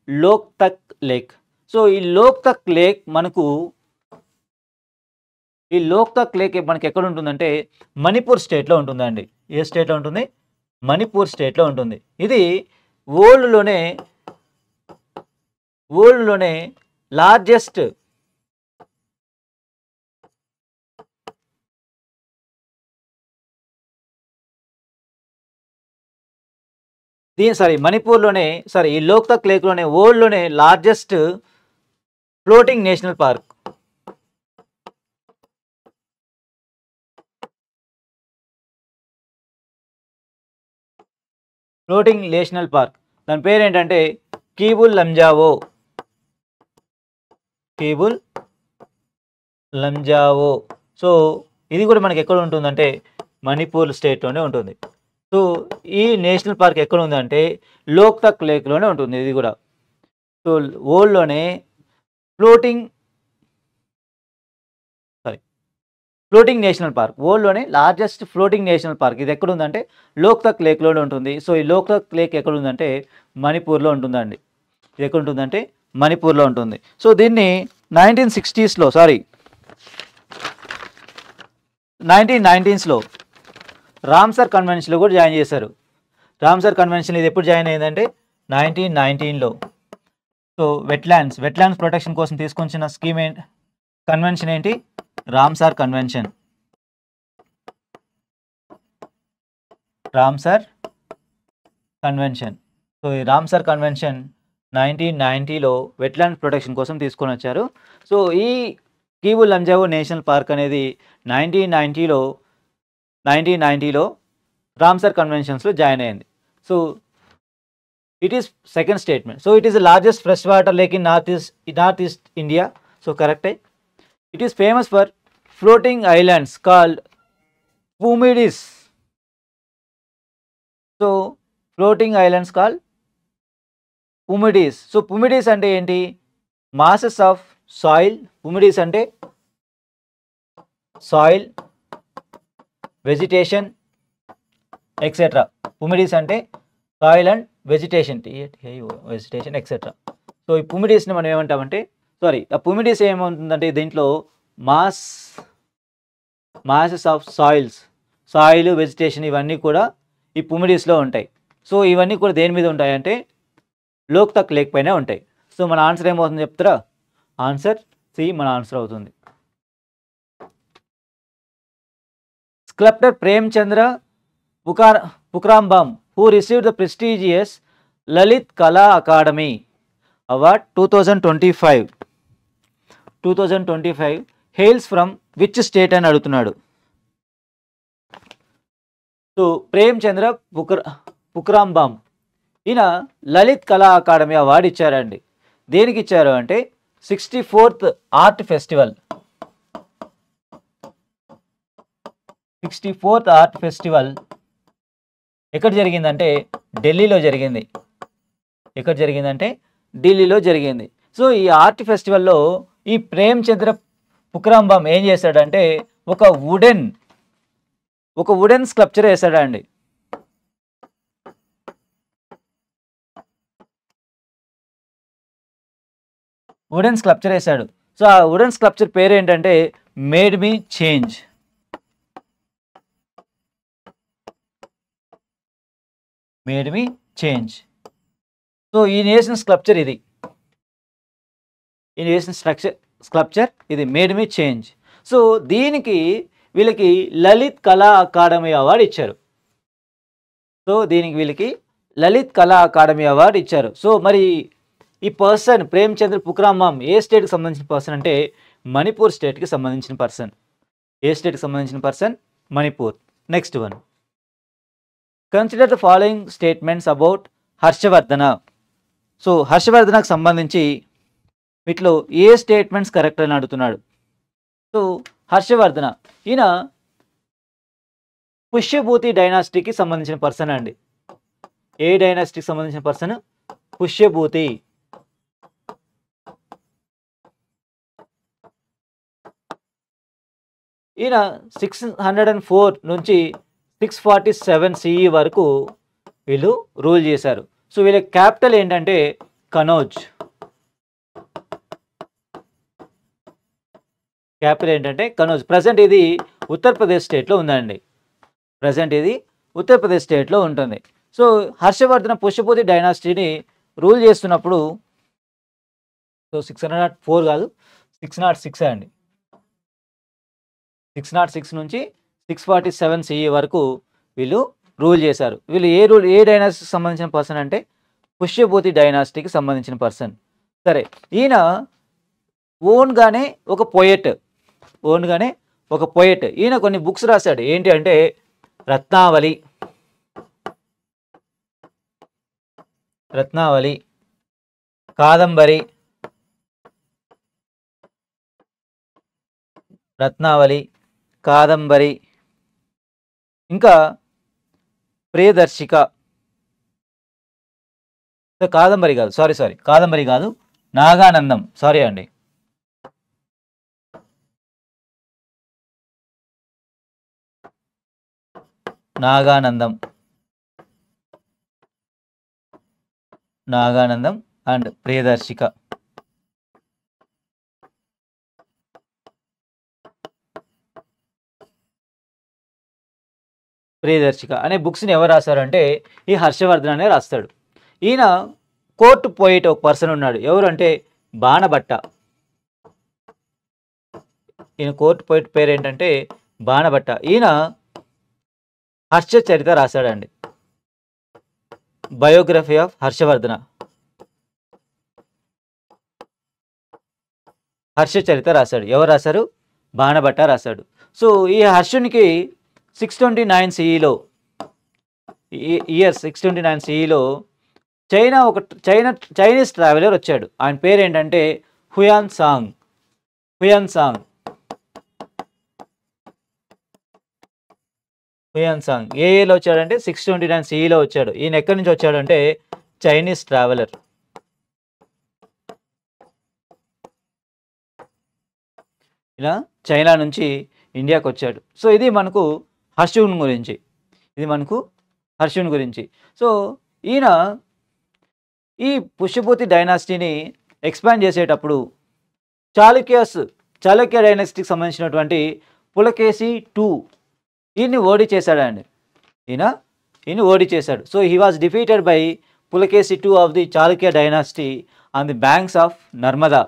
Loktak lake. So ఈ లోక్తక్ లేక్ మనకు ఎక్కడ ఉంటుందంటే మణిపూర్ స్టేట్లో ఉంటుందండి. ఏ స్టేట్లో ఉంటుంది? మణిపూర్ స్టేట్లో ఉంటుంది. ఇది వరల్డ్లోనే లార్జెస్ట్ ఈ లోక్తక్ లేక్లోనే వరల్డ్లోనే లార్జెస్ట్ ఫ్లోటింగ్ నేషనల్ పార్క్. దాని పేరు ఏంటంటే కీబుల్ లంజావో. సో ఇది కూడా మనకి ఎక్కడ ఉంటుందంటే మణిపూర్ స్టేట్లోనే ఉంటుంది. సో ఈ నేషనల్ పార్క్ ఎక్కడ ఉందంటే లోక్తక్ లేక్లోనే ఉంటుంది. ఇది కూడా సో వరల్డ్లోనే ఫ్లోటింగ్ నేషనల్ పార్క్, వరల్డ్లోనే లార్జెస్ట్ ఫ్లోటింగ్ నేషనల్ పార్క్. ఇది ఎక్కడ ఉందంటే లోక్తక్ లేక్లోనే ఉంటుంది. సో ఈ లోక్తక్ లేక్ ఎక్కడ ఉందంటే మణిపూర్లో ఉంటుందండి. ఇది ఎక్కడ ఉంటుందంటే మణిపూర్లో ఉంటుంది. సో దీన్ని 1990s రామ్సర్ కన్వెన్షన్లో కూడా జాయిన్ చేశారు. రామ్సర్ కన్వెన్షన్ ఇది ఎప్పుడు జాయిన్ అయిందంటే 1919లో. సో వెట్లాండ్స్ ప్రొటెక్షన్ కోసం తీసుకొచ్చిన కన్వెన్షన్ ఏంటి? Ramsar convention. సో ఈ రామ్సర్ కన్వెన్షన్ 1990లో వెట్లాండ్ ప్రొటెక్షన్ కోసం తీసుకొని వచ్చారు. సో ఈ కీబుల్ లంజావో నేషనల్ పార్క్ అనేది 1990లో రామ్సర్ కన్వెన్షన్స్లో జాయిన్ అయింది. So it is second statement. So it is the largest fresh water lake in north east India. So కరెక్టే. It is famous for floating islands called Pumides. So floating islands called Pumides. So Pumides అంటే ఏంటి? masses of soil. Pumides అంటే soil, vegetation, etc. Pumides అంటే soil and vegetation, etc. So ఈ Pumides ని మనం ఏమంటామంటే ఆ పుమిడిస్ ఏమవుతుందంటే దీంట్లో మాసెస్ ఆఫ్ సాయిల్, వెజిటేషన్ ఇవన్నీ కూడా ఈ పుమిడిస్లో ఉంటాయి. సో ఇవన్నీ కూడా దేని మీద ఉంటాయంటే లోక్తక్ లేక్ పైన ఉంటాయి. సో మన ఆన్సర్ ఏమవుతుంది చెప్తారా? ఆన్సర్ సి మన ఆన్సర్ అవుతుంది. Sculptor Premchandra Pukrambam who received the prestigious Lalit Kala Akademi award 2025 hails from which state అని అడుగుతున్నాడు. సో ప్రేమ్చంద్ర పుక్రాంబమ్ ఈయన లలిత్ కళా అకాడమీ అవార్డు ఇచ్చారండి. దేనికి ఇచ్చారు అంటే 64th ఆర్ట్ ఫెస్టివల్ ఎక్కడ జరిగిందంటే ఢిల్లీలో జరిగింది. సో ఈ ఆర్ట్ ఫెస్టివల్లో ఈ ప్రేమ్చంద్ర పుక్రాంబమ్ ఏం చేశాడంటే ఒక వుడెన్ స్కల్ప్చర్ వేశాడండి. సో ఆ వుడెన్ స్కల్ప్చర్ పేరు ఏంటంటే మేడ్ మీ చేంజ్. సో ఈ నేషన్ స్కల్ప్చర్ ఇది మేడ్ మీ చేంజ్. సో దీనికి వీళ్ళకి లలిత్ కళా అకాడమీ అవార్డు ఇచ్చారు. సో మరి ఈ పర్సన్ ప్రేమ్చంద్ర పుక్రాంబమ్ ఏ స్టేట్కి సంబంధించిన పర్సన్ అంటే మణిపూర్ స్టేట్కి సంబంధించిన person. Manipur. Next one, consider the following statements about Harshavardhana. So హర్షవర్ధనకు సంబంధించి వీటిలో ఏ స్టేట్మెంట్స్ కరెక్ట్ అని అడుగుతున్నాడు. సో హర్షవర్ధన ఈయన పుష్యభూతి డైనాసిటీకి సంబంధించిన పర్సన్ అండి. ఏ డైనాసిటీకి సంబంధించిన పర్సన్? పుష్యభూతి. ఈయన 604 నుంచి 647 CE వరకు వీళ్ళు రూల్ చేశారు. సో వీళ్ళ క్యాపిటల్ ఏంటంటే కనౌజ్. క్యాపిటల్ ఏంటంటే కనౌజ్. ప్రజెంట్ ఇది ఉత్తరప్రదేశ్ స్టేట్లో ఉందండి. ప్రజెంట్ ఇది ఉత్తరప్రదేశ్ స్టేట్లో ఉంటుంది. సో హర్షవర్ధన పుష్యభూతి డైనాసిటీని రూల్ చేస్తున్నప్పుడు, సో 604 కాదు 606 అండి. 606 నుంచి 647 CE వరకు వీళ్ళు రూల్ చేశారు. వీళ్ళు ఏ డైనాసిటీకి సంబంధించిన పర్సన్ అంటే పుష్యభూతి డైనాసిటీకి సంబంధించిన పర్సన్. సరే, ఈయన ఓన్గానే ఒక పోయెట్. ఈయన కొన్ని బుక్స్ రాశాడు. ఏంటి అంటే రత్నావళి, కాదంబరి, ఇంకా ప్రియదర్శిక. కాదంబరి కాదు, కాదంబరి కాదు, నాగానందం. సారీ అండి, నాగానందం అండ్ ప్రియదర్శిక. అనే బుక్స్ని ఎవరు రాశారంటే ఈ హర్షవర్ధన్ అనే రాస్తాడు. ఈయన కోర్ట్ పోయిట్ ఒక పర్సన్ ఉన్నాడు. ఎవరు అంటే బాణభట్ట. ఈయన కోర్ట్ పోయిట్ పేరు ఏంటంటే బాణభట్ట. ఈయన హర్ష చరిత రాశాడండి. బయోగ్రఫీ ఆఫ్ హర్షవర్ధన, హర్ష చరిత రాశాడు. ఎవరు రాశారు? బాణభట్ట రాశాడు. సో ఈ హర్షునికి 629 CEలో, ఇయర్ 629 CEలో చైనీస్ ట్రావెలర్ వచ్చాడు. ఆయన పేరు ఏంటంటే హుయాన్ సాంగ్. ఏ ఇయర్లో వచ్చాడంటే 629 CEలో వచ్చాడు. ఈయన ఎక్కడి నుంచి వచ్చాడంటే చైనీస్ ట్రావెలర్. ఇలా చైనా నుంచి ఇండియాకి వచ్చాడు. సో ఇది మనకు హర్షుని గురించి. సో ఈయన ఈ పుష్యభూతి డైనాసిటీని ఎక్స్పాండ్ చేసేటప్పుడు చాళుక్య డైనాసిటీకి సంబంధించినటువంటి పులకేశి II ఈయన్ని ఓడించేశాడండి. ఈయన ఓడించేశాడు. So he was defeated by Pulakeshi II of the Chalukya dynasty on the banks of Narmada.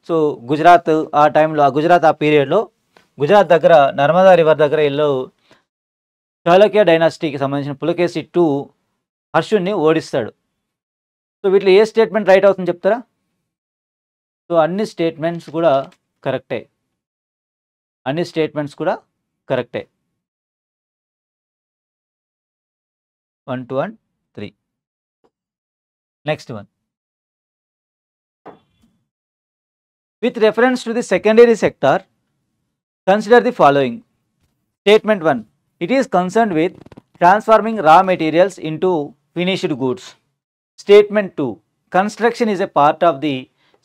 So Gujarat ఆ టైంలో, గుజరాత్ ఆ పీరియడ్లో గుజరాత్ దగ్గర నర్మదా రివర్ దగ్గర ఇల్లు చాళుక్య డైనాసిటీకి సంబంధించిన పులకేశి II హర్షుని ఓడిస్తాడు. సో వీటిలో ఏ స్టేట్మెంట్ రైట్ అవుతుంది చెప్తారా? సో అన్ని స్టేట్మెంట్స్ కూడా కరెక్టే. 1, 2 and 3. Next one. With reference to the secondary sector, consider the following. Statement 1. It is concerned with transforming raw materials into finished goods. Statement 2. Construction is a part of the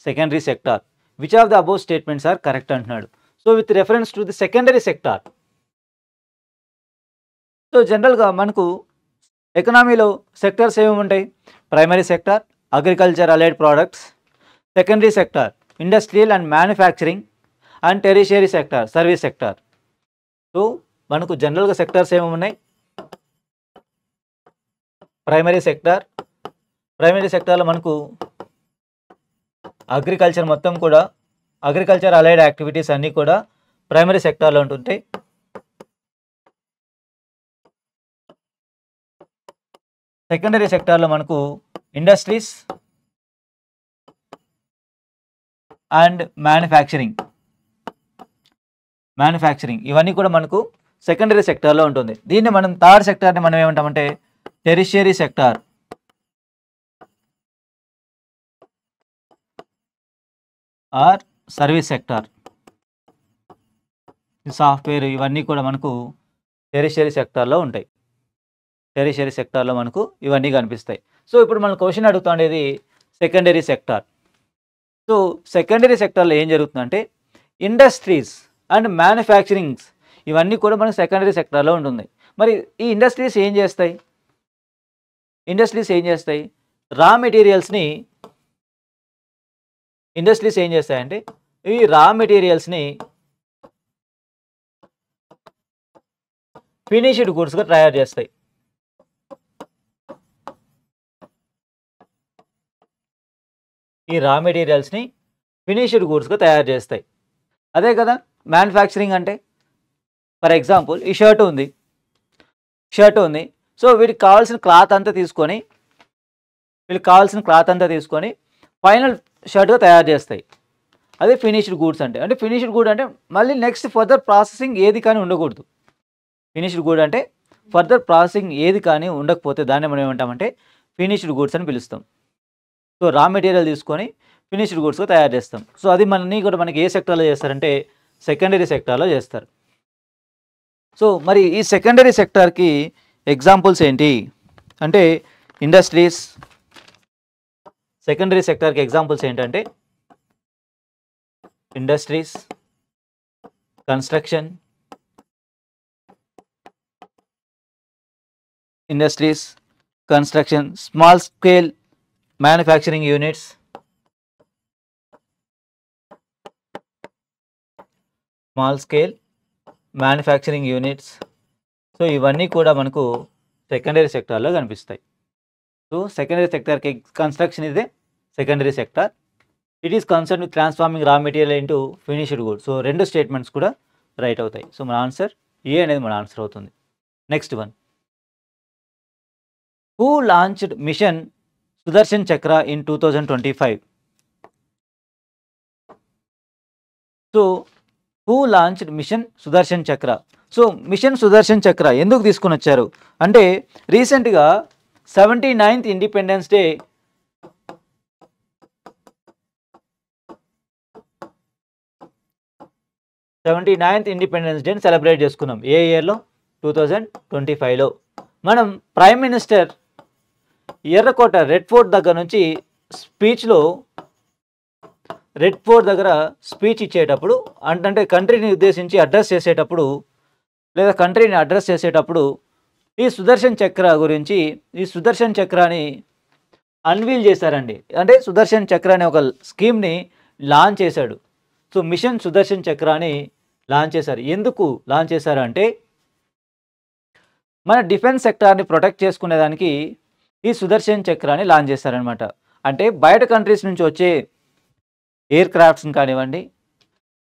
secondary sector. Which of the above statements are correct అంటున్నాడు. So with reference to the secondary sector. So జనరల్గా మనకు ఎకనామీలో sectors ఏమేమి ఉంటాయి? Primary sector, agriculture allied products. Secondary sector, industrial and manufacturing. And tertiary sector, service sector. So మనకు జనరల్గా sectors ఏమేమి ఉన్నాయి? Primary సెక్టార్లో మనకు అగ్రికల్చర్ మొత్తం కూడా, అగ్రికల్చర్ అలైడ్ యాక్టివిటీస్ అన్నీ కూడా ప్రైమరీ సెక్టార్లో ఉంటుంటాయి. సెకండరీ సెక్టార్లో మనకు ఇండస్ట్రీస్ అండ్ మ్యానుఫ్యాక్చరింగ్ ఇవన్నీ కూడా మనకు సెకండరీ సెక్టార్లో ఉంటుంది. దీన్ని మనం థర్డ్ సెక్టార్ని మనం ఏమంటామంటే tertiary sector or service sector. Software ఇవన్నీ కూడా మనకు టెరిషియరీ సెక్టార్లో ఉంటాయి. టెరిషియరీ సెక్టార్లో మనకు ఇవన్నీ కనిపిస్తాయి. సో ఇప్పుడు మనం క్వశ్చన్ అడుగుతుండేది సెకండరీ సెక్టార్. సో సెకండరీ సెక్టార్లో ఏం జరుగుతుందంటే ఇండస్ట్రీస్ అండ్ మ్యానుఫ్యాక్చరింగ్స్ ఇవన్నీ కూడా మనకు సెకండరీ సెక్టార్లో ఉంటుంది. మరి ఈ ఇండస్ట్రీస్ ఏం చేస్తాయి? ఇండస్ట్రీస్ ఏం చేస్తాయి? రా మెటీరియల్స్ని ఇండస్ట్రీస్ ఏం చేస్తాయంటే ఈ రా మెటీరియల్స్ని ఫినిష్డ్ గుడ్స్గా తయారు చేస్తాయి. ఈ రా మెటీరియల్స్ని ఫినిష్డ్ గుడ్స్గా తయారు చేస్తాయి. అదే కదా మ్యానుఫ్యాక్చరింగ్ అంటే. ఫర్ ఎగ్జాంపుల్ ఈ షర్ట్ ఉంది. సో వీటికి కావాల్సిన క్లాత్ అంతా తీసుకొని ఫైనల్ షర్ట్గా తయారు చేస్తాయి. అదే ఫినిష్డ్ గూడ్స్ అంటే. అంటే ఫినిష్డ్ గుడ్ అంటే మళ్ళీ నెక్స్ట్ ఫర్దర్ ప్రాసెసింగ్ ఏది కానీ ఉండకూడదు. ఫినిష్డ్ గుడ్ అంటే ఫర్దర్ ప్రాసెసింగ్ ఏది కానీ ఉండకపోతే దాన్ని మనం ఏమంటామంటే ఫినిష్డ్ గూడ్స్ అని పిలుస్తాం. సో రా మెటీరియల్ తీసుకొని ఫినిష్డ్ గూడ్స్గా తయారు చేస్తాం. సో అది మనకి ఏ సెక్టార్లో చేస్తారంటే సెకండరీ సెక్టార్లో చేస్తారు. సో మరి ఈ సెకండరీ సెక్టార్కి ఎగ్జాంపుల్స్ ఏంటి అంటే ఇండస్ట్రీస్. సెకండరీ సెక్టార్కి ఎగ్జాంపుల్స్ ఏంటంటే industries, construction, small scale manufacturing units, so ఇవన్నీ కూడా మనకు సెకండరీ సెక్టార్లో కనిపిస్తాయి. సో సెకండరీ సెక్టార్కి కన్స్ట్రక్షన్ ఇదే secondary sector. It is concern with transforming raw material into finished good. So రెండు స్టేట్మెంట్స్ కూడా రైట్ అవుతాయి. సో మన ఆన్సర్ ఏ అనేది మన ఆన్సర్ అవుతుంది. Next one, who launched mission Sudarshan Chakra in 2025? So who launched mission Sudarshan Chakra? So machine Sudarshan చక్ర ఎందుకు తీసుకొని వచ్చారు అంటే రీసెంట్గా 79th ఇండిపెండెన్స్ డే సెలబ్రేట్ చేసుకున్నాం. ఏ ఇయర్లో? 2025లో. మనం ప్రైమ్ మినిస్టర్ ఎర్రకోట రెడ్ ఫోర్ట్ దగ్గర నుంచి స్పీచ్ ఇచ్చేటప్పుడు అంటే కంట్రీని ఉద్దేశించి అడ్రస్ చేసేటప్పుడు ఈ సుదర్శన్ చక్రాని అన్వీల్ చేశారండి. అంటే సుదర్శన్ చక్ర అనే ఒక స్కీమ్ని లాంచ్ చేశాడు. సో మిషన్ సుదర్శన్ చక్రాని లాంచ్ చేశారు. ఎందుకు లాంచ్ చేశారు అంటే మన డిఫెన్స్ సెక్టార్ని ప్రొటెక్ట్ చేసుకునేదానికి ఈ సుదర్శన్ చక్రాన్ని లాంచ్ చేశారనమాట. అంటే బయట కంట్రీస్ నుంచి వచ్చే ఎయిర్ క్రాఫ్ట్స్ని కానివ్వండి,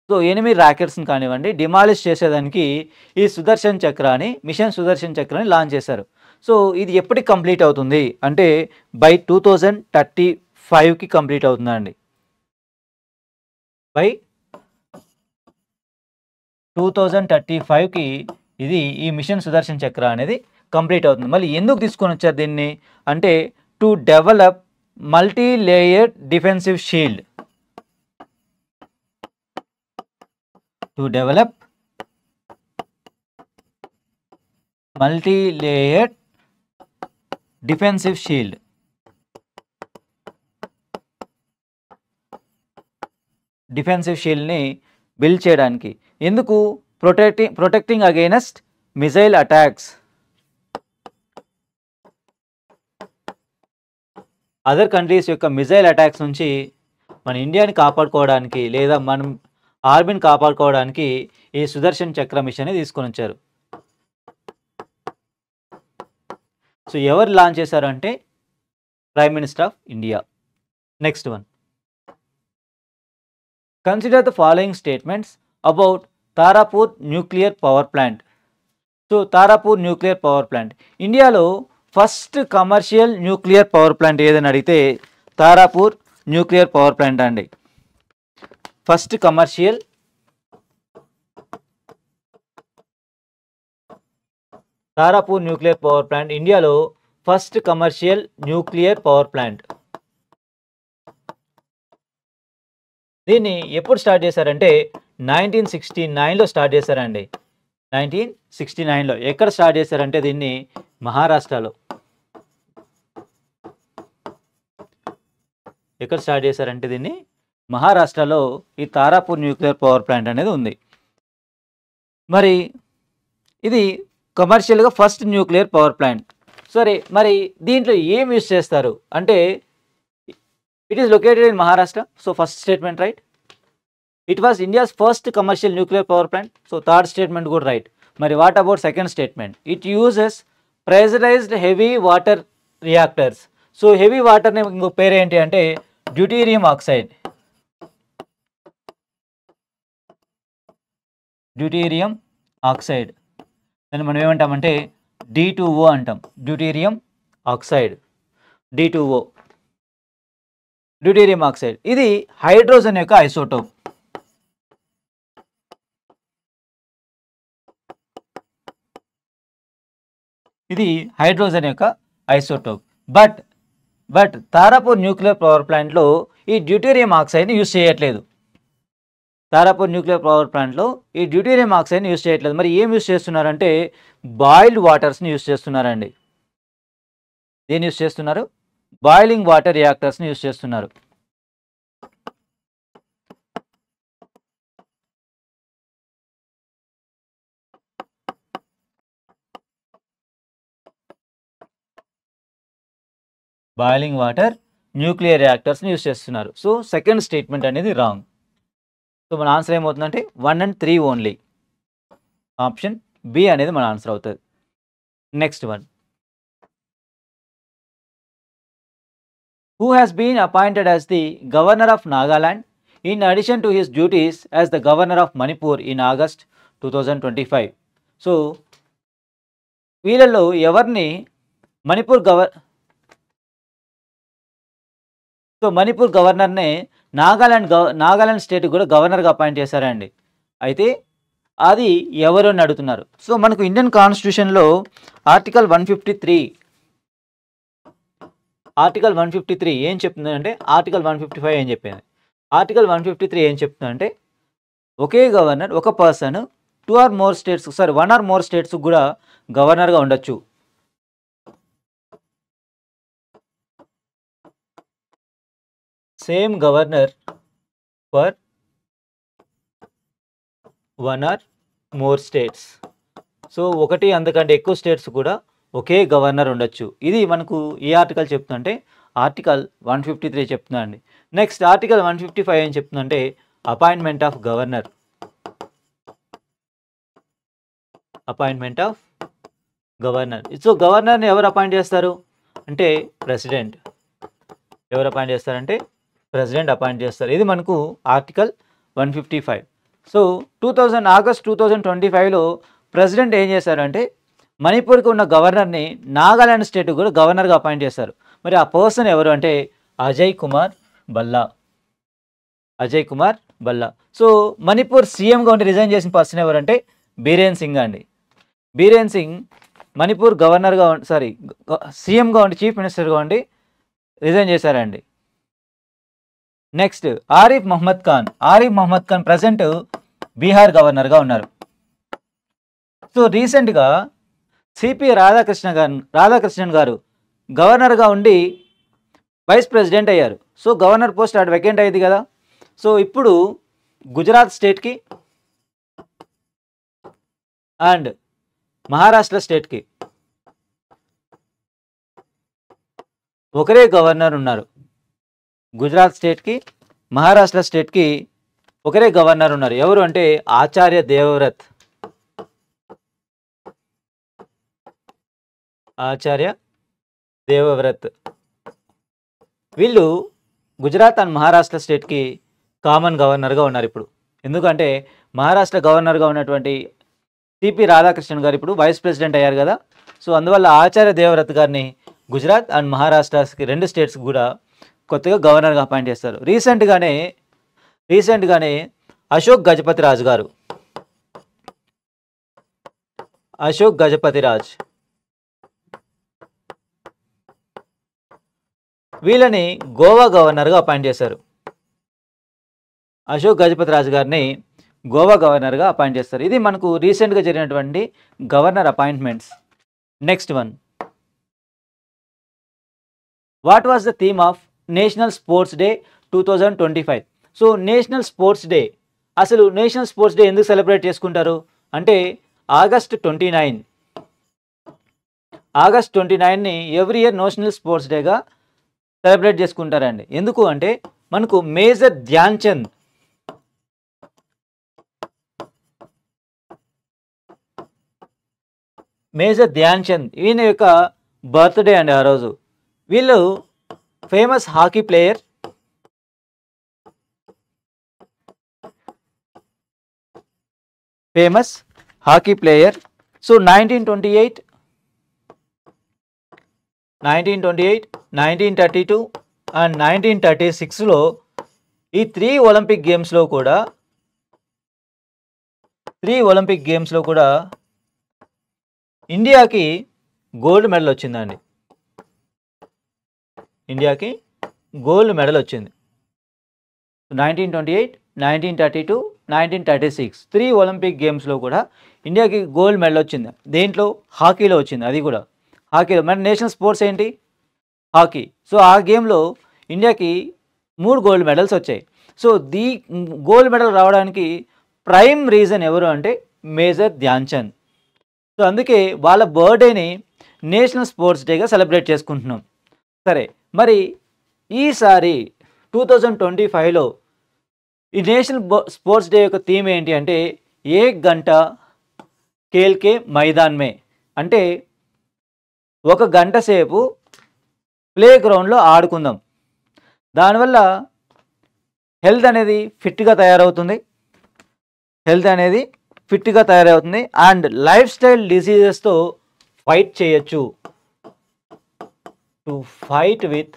సో ఎనిమీ ర్యాకెట్స్ని కానివ్వండి, డిమాలిష్ చేసేదానికి ఈ మిషన్ సుదర్శన్ చక్రాన్ని లాంచ్ చేశారు. సో ఇది ఎప్పటికి కంప్లీట్ అవుతుంది అంటే బై 2035కి కంప్లీట్ అవుతుందండి. బై 2035కి ఈ మిషన్ సుదర్శన్ చక్ర అనేది కంప్లీట్ అవుతుంది. మళ్ళీ ఎందుకు తీసుకొని వచ్చారు దీన్ని అంటే to develop multi layered defensive shield. Defensive షీల్డ్ని బిల్డ్ చేయడానికి. ఎందుకు? Protecting against missile attacks. Other countries యొక్క మిసైల్ అటాక్స్ నుంచి మన ఇండియాని కాపాడుకోవడానికి లేదా మనం ఆర్మీని కాపాడుకోవడానికి ఈ సుదర్శన్ చక్ర మిషన్ని తీసుకొని వచ్చారు. సో ఎవరు లాంచ్ చేశారంటే prime minister of India. Next one, consider the following statements about Tarapur nuclear power plant. So Tarapur nuclear power plant ఇండియాలో first commercial nuclear power plant ఏదని అడిగితే తారాపూర్ న్యూక్లియర్ పవర్ ప్లాంట్ అండి. First commercial Tarapur nuclear power plant ఇండియాలో first commercial nuclear power plant. దీన్ని ఎప్పుడు start చేశారంటే 1969లో start చేశారండి. 1969లో. ఎక్కడ స్టార్ట్ చేశారంటే దీన్ని మహారాష్ట్రలో. ఎక్కడ స్టార్ట్ చేశారంటే దీన్ని మహారాష్ట్రలో ఈ తారాపూర్ న్యూక్లియర్ పవర్ ప్లాంట్ అనేది ఉంది. మరి ఇది కమర్షియల్గా ఫస్ట్ న్యూక్లియర్ పవర్ ప్లాంట్. సరే, మరి దీంట్లో ఏం యూస్ చేస్తారు అంటే it is located in Maharashtra. So first statement right. It was India's first commercial nuclear power plant. So third statement కూడా రైట్. మరి what about second statement? It uses pressurised heavy water reactors. So heavy వాటర్ని ఇంకో పేరు ఏంటి అంటే deuterium oxide. Deuterium oxide దాన్ని మనం ఏమంటామంటే D2O అంటాం. Deuterium oxide, D2O, deuterium oxide. ఇది హైడ్రోజన్ యొక్క ఐసోటోప్. ఇది హైడ్రోజన్ యొక్క isotope. But Tarapur nuclear power ప్లాంట్లో ఈ డ్యూటీరియం ఆక్సైడ్ని యూజ్ చేయట్లేదు. తారాపూర్ న్యూక్లియర్ పవర్ ప్లాంట్లో ఈ డ్యూటీరియం ఆక్సైడ్ని యూజ్ చేయట్లేదు. మరి ఏం యూజ్ చేస్తున్నారంటే బాయిల్డ్ వాటర్స్ని యూజ్ చేస్తున్నారండి. దేన్ని యూజ్ చేస్తున్నారు? బాయిలింగ్ వాటర్ రియాక్టర్స్ని యూజ్ చేస్తున్నారు. బాయిలింగ్ వాటర్ న్యూక్లియర్ రియాక్టర్స్ని యూజ్ చేస్తున్నారు. సో సెకండ్ స్టేట్మెంట్ అనేది రాంగ్. సో మన ఆన్సర్ ఏమవుతుందంటే 1 and 3 ఓన్లీ. ఆప్షన్ బి అనేది మన ఆన్సర్ అవుతుంది. Next one, who has been appointed as the governor of Nagaland in addition to his duties as the governor of Manipur in August 2025. So వీళ్ళల్లో ఎవరిని మణిపూర్ మణిపూర్ గవర్నర్నే Nagaland state కూడా గవర్నర్గా అపాయింట్ చేశారండి. అయితే అది ఎవరు అని అడుగుతున్నారు. సో మనకు ఇండియన్ కాన్స్టిట్యూషన్లో ఆర్టికల్ 153 ఏం చెప్తుందంటే ఆర్టికల్ 155 ఏం చెప్పింది? ఆర్టికల్ 153 ఏం చెప్తుందంటే ఒకే గవర్నర్ ఒక పర్సన్ 1 or more స్టేట్స్ కూడా గవర్నర్గా ఉండొచ్చు. Same governor for 1 or more states. So ఒకటి అంతకంటే ఎక్కువ స్టేట్స్ కూడా ఒకే గవర్నర్ ఉండొచ్చు. ఇది మనకు ఏ ఆర్టికల్ చెప్తుందంటే ఆర్టికల్ 153 చెప్తుందండి. నెక్స్ట్ ఆర్టికల్ 155 ఏం చెప్తుందంటే అపాయింట్మెంట్ ఆఫ్ గవర్నర్. సో గవర్నర్ని ఎవరు అపాయింట్ చేస్తారు అంటే ప్రెసిడెంట్. ఎవరు అపాయింట్ చేస్తారంటే ప్రెసిడెంట్ అపాయింట్ చేస్తారు. ఇది మనకు ఆర్టికల్ 155. సో ఆగస్ట్ 2025లో ప్రెసిడెంట్ ఏం చేశారంటే మణిపూర్కి ఉన్న గవర్నర్ని నాగాలాండ్ స్టేట్ కూడా గవర్నర్గా అపాయింట్ చేశారు. మరి ఆ పర్సన్ ఎవరు అంటే అజయ్ కుమార్ భల్లా. సో మణిపూర్ సీఎంగా ఉండి రిజైన్ చేసిన పర్సన్ ఎవరంటే బీరేన్ సింగ్ అండి. బీరేన్ సింగ్ మణిపూర్ గవర్నర్గా సీఎంగా ఉండి చీఫ్ మినిస్టర్గా ఉండి రిజైన్ చేశారండి. నెక్స్ట్ ఆరిఫ్ మహమ్మద్ ఖాన్ ప్రజెంట్ బీహార్ గవర్నర్గా ఉన్నారు. సో రీసెంట్గా సిపి రాధాకృష్ణన్ గారు గవర్నర్గా ఉండి వైస్ ప్రెసిడెంట్ అయ్యారు. సో గవర్నర్ పోస్ట్ అటు వెకెంట్ అయ్యింది కదా. సో ఇప్పుడు గుజరాత్ స్టేట్కి అండ్ మహారాష్ట్ర స్టేట్కి ఒకరే గవర్నర్ ఉన్నారు. గుజరాత్ స్టేట్కి మహారాష్ట్ర స్టేట్కి ఒకరే గవర్నర్ ఉన్నారు. ఎవరు అంటే ఆచార్య దేవవ్రత్. వీళ్ళు గుజరాత్ అండ్ మహారాష్ట్ర స్టేట్కి కామన్ గవర్నర్గా ఉన్నారు ఇప్పుడు. ఎందుకంటే మహారాష్ట్ర గవర్నర్గా ఉన్నటువంటి సిపి రాధాకృష్ణన్ గారు ఇప్పుడు వైస్ ప్రెసిడెంట్ అయ్యారు కదా. సో అందువల్ల ఆచార్య దేవవ్రత్ గారిని గుజరాత్ అండ్ మహారాష్ట్రకి 2 స్టేట్స్ కూడా కొత్తగా గవర్నర్గా అపాయింట్ చేస్తారు. రీసెంట్గానే అశోక్ గజపతి రాజ్ వీళ్ళని గోవా గవర్నర్గా అపాయింట్ చేశారు. అశోక్ గజపతి రాజు గారిని గోవా గవర్నర్గా అపాయింట్ చేస్తారు. ఇది మనకు రీసెంట్గా జరిగినటువంటి governor appointments. Next one, what was the theme of national sports day 2025? So national sports day, అసలు నేషనల్ స్పోర్ట్స్ డే ఎందుకు సెలబ్రేట్ చేసుకుంటారు అంటే ఆగస్ట్ 29ని ఎవ్రీ ఇయర్ నేషనల్ స్పోర్ట్స్ డేగా సెలబ్రేట్ చేసుకుంటారండి. ఎందుకు అంటే మనకు మేజర్ ధ్యాన్ చంద్ ఈయన యొక్క బర్త్డే అండి ఆ రోజు. వీళ్ళు famous hockey player, so 1928, 1932 and 1936లో ఈ 3 ఒలింపిక్ గేమ్స్లో కూడా ఇండియాకి గోల్డ్ మెడల్ వచ్చిందండి. 1928, 1932, 1936 3 ఒలింపిక్ గేమ్స్లో కూడా ఇండియాకి గోల్డ్ మెడల్ వచ్చింది. దేంట్లో? హాకీలో వచ్చింది. అది కూడా హాకీలో. మన నేషనల్ స్పోర్ట్స్ ఏంటి? హాకీ. సో ఆ గేమ్లో ఇండియాకి 3 గోల్డ్ మెడల్స్ వచ్చాయి. సో గోల్డ్ మెడల్ రావడానికి ప్రైమ్ రీజన్ ఎవరు అంటే మేజర్ ధ్యాన్ చంద్. సో అందుకే వాళ్ళ బర్త్డేని నేషనల్ స్పోర్ట్స్ డేగా సెలబ్రేట్ చేసుకుంటున్నాం. సరే, మరి ఈసారి 2025లో ఈ నేషనల్ స్పోర్ట్స్ డే యొక్క థీమ్ ఏంటి అంటే 1 గంట ఖేల్కే మైదాన్ మే, అంటే 1 గంట సేపు ప్లే గ్రౌండ్లో ఆడుకుందాం. దానివల్ల హెల్త్ అనేది ఫిట్గా తయారవుతుంది అండ్ లైఫ్ స్టైల్ డిసీజెస్తో ఫైట్ చేయొచ్చు. To fight with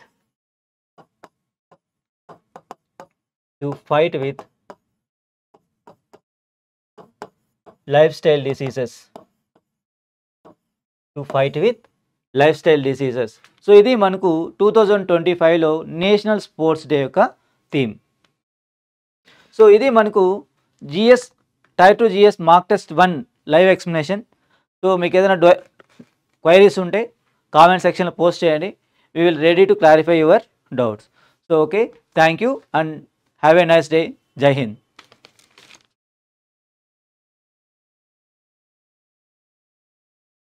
lifestyle diseases. So ఇది మనకు 2025లో నేషనల్ స్పోర్ట్స్ డే యొక్క థీమ్. సో ఇది మనకు GS tier 2 GS mark test 1 live explanation. So మీకు ఏదైనా క్వైరీస్ ఉంటే కామెంట్ సెక్షన్లో పోస్ట్ చేయండి. We will ready to clarify your doubts. So okay, thank you and have a nice day. Jai Hind.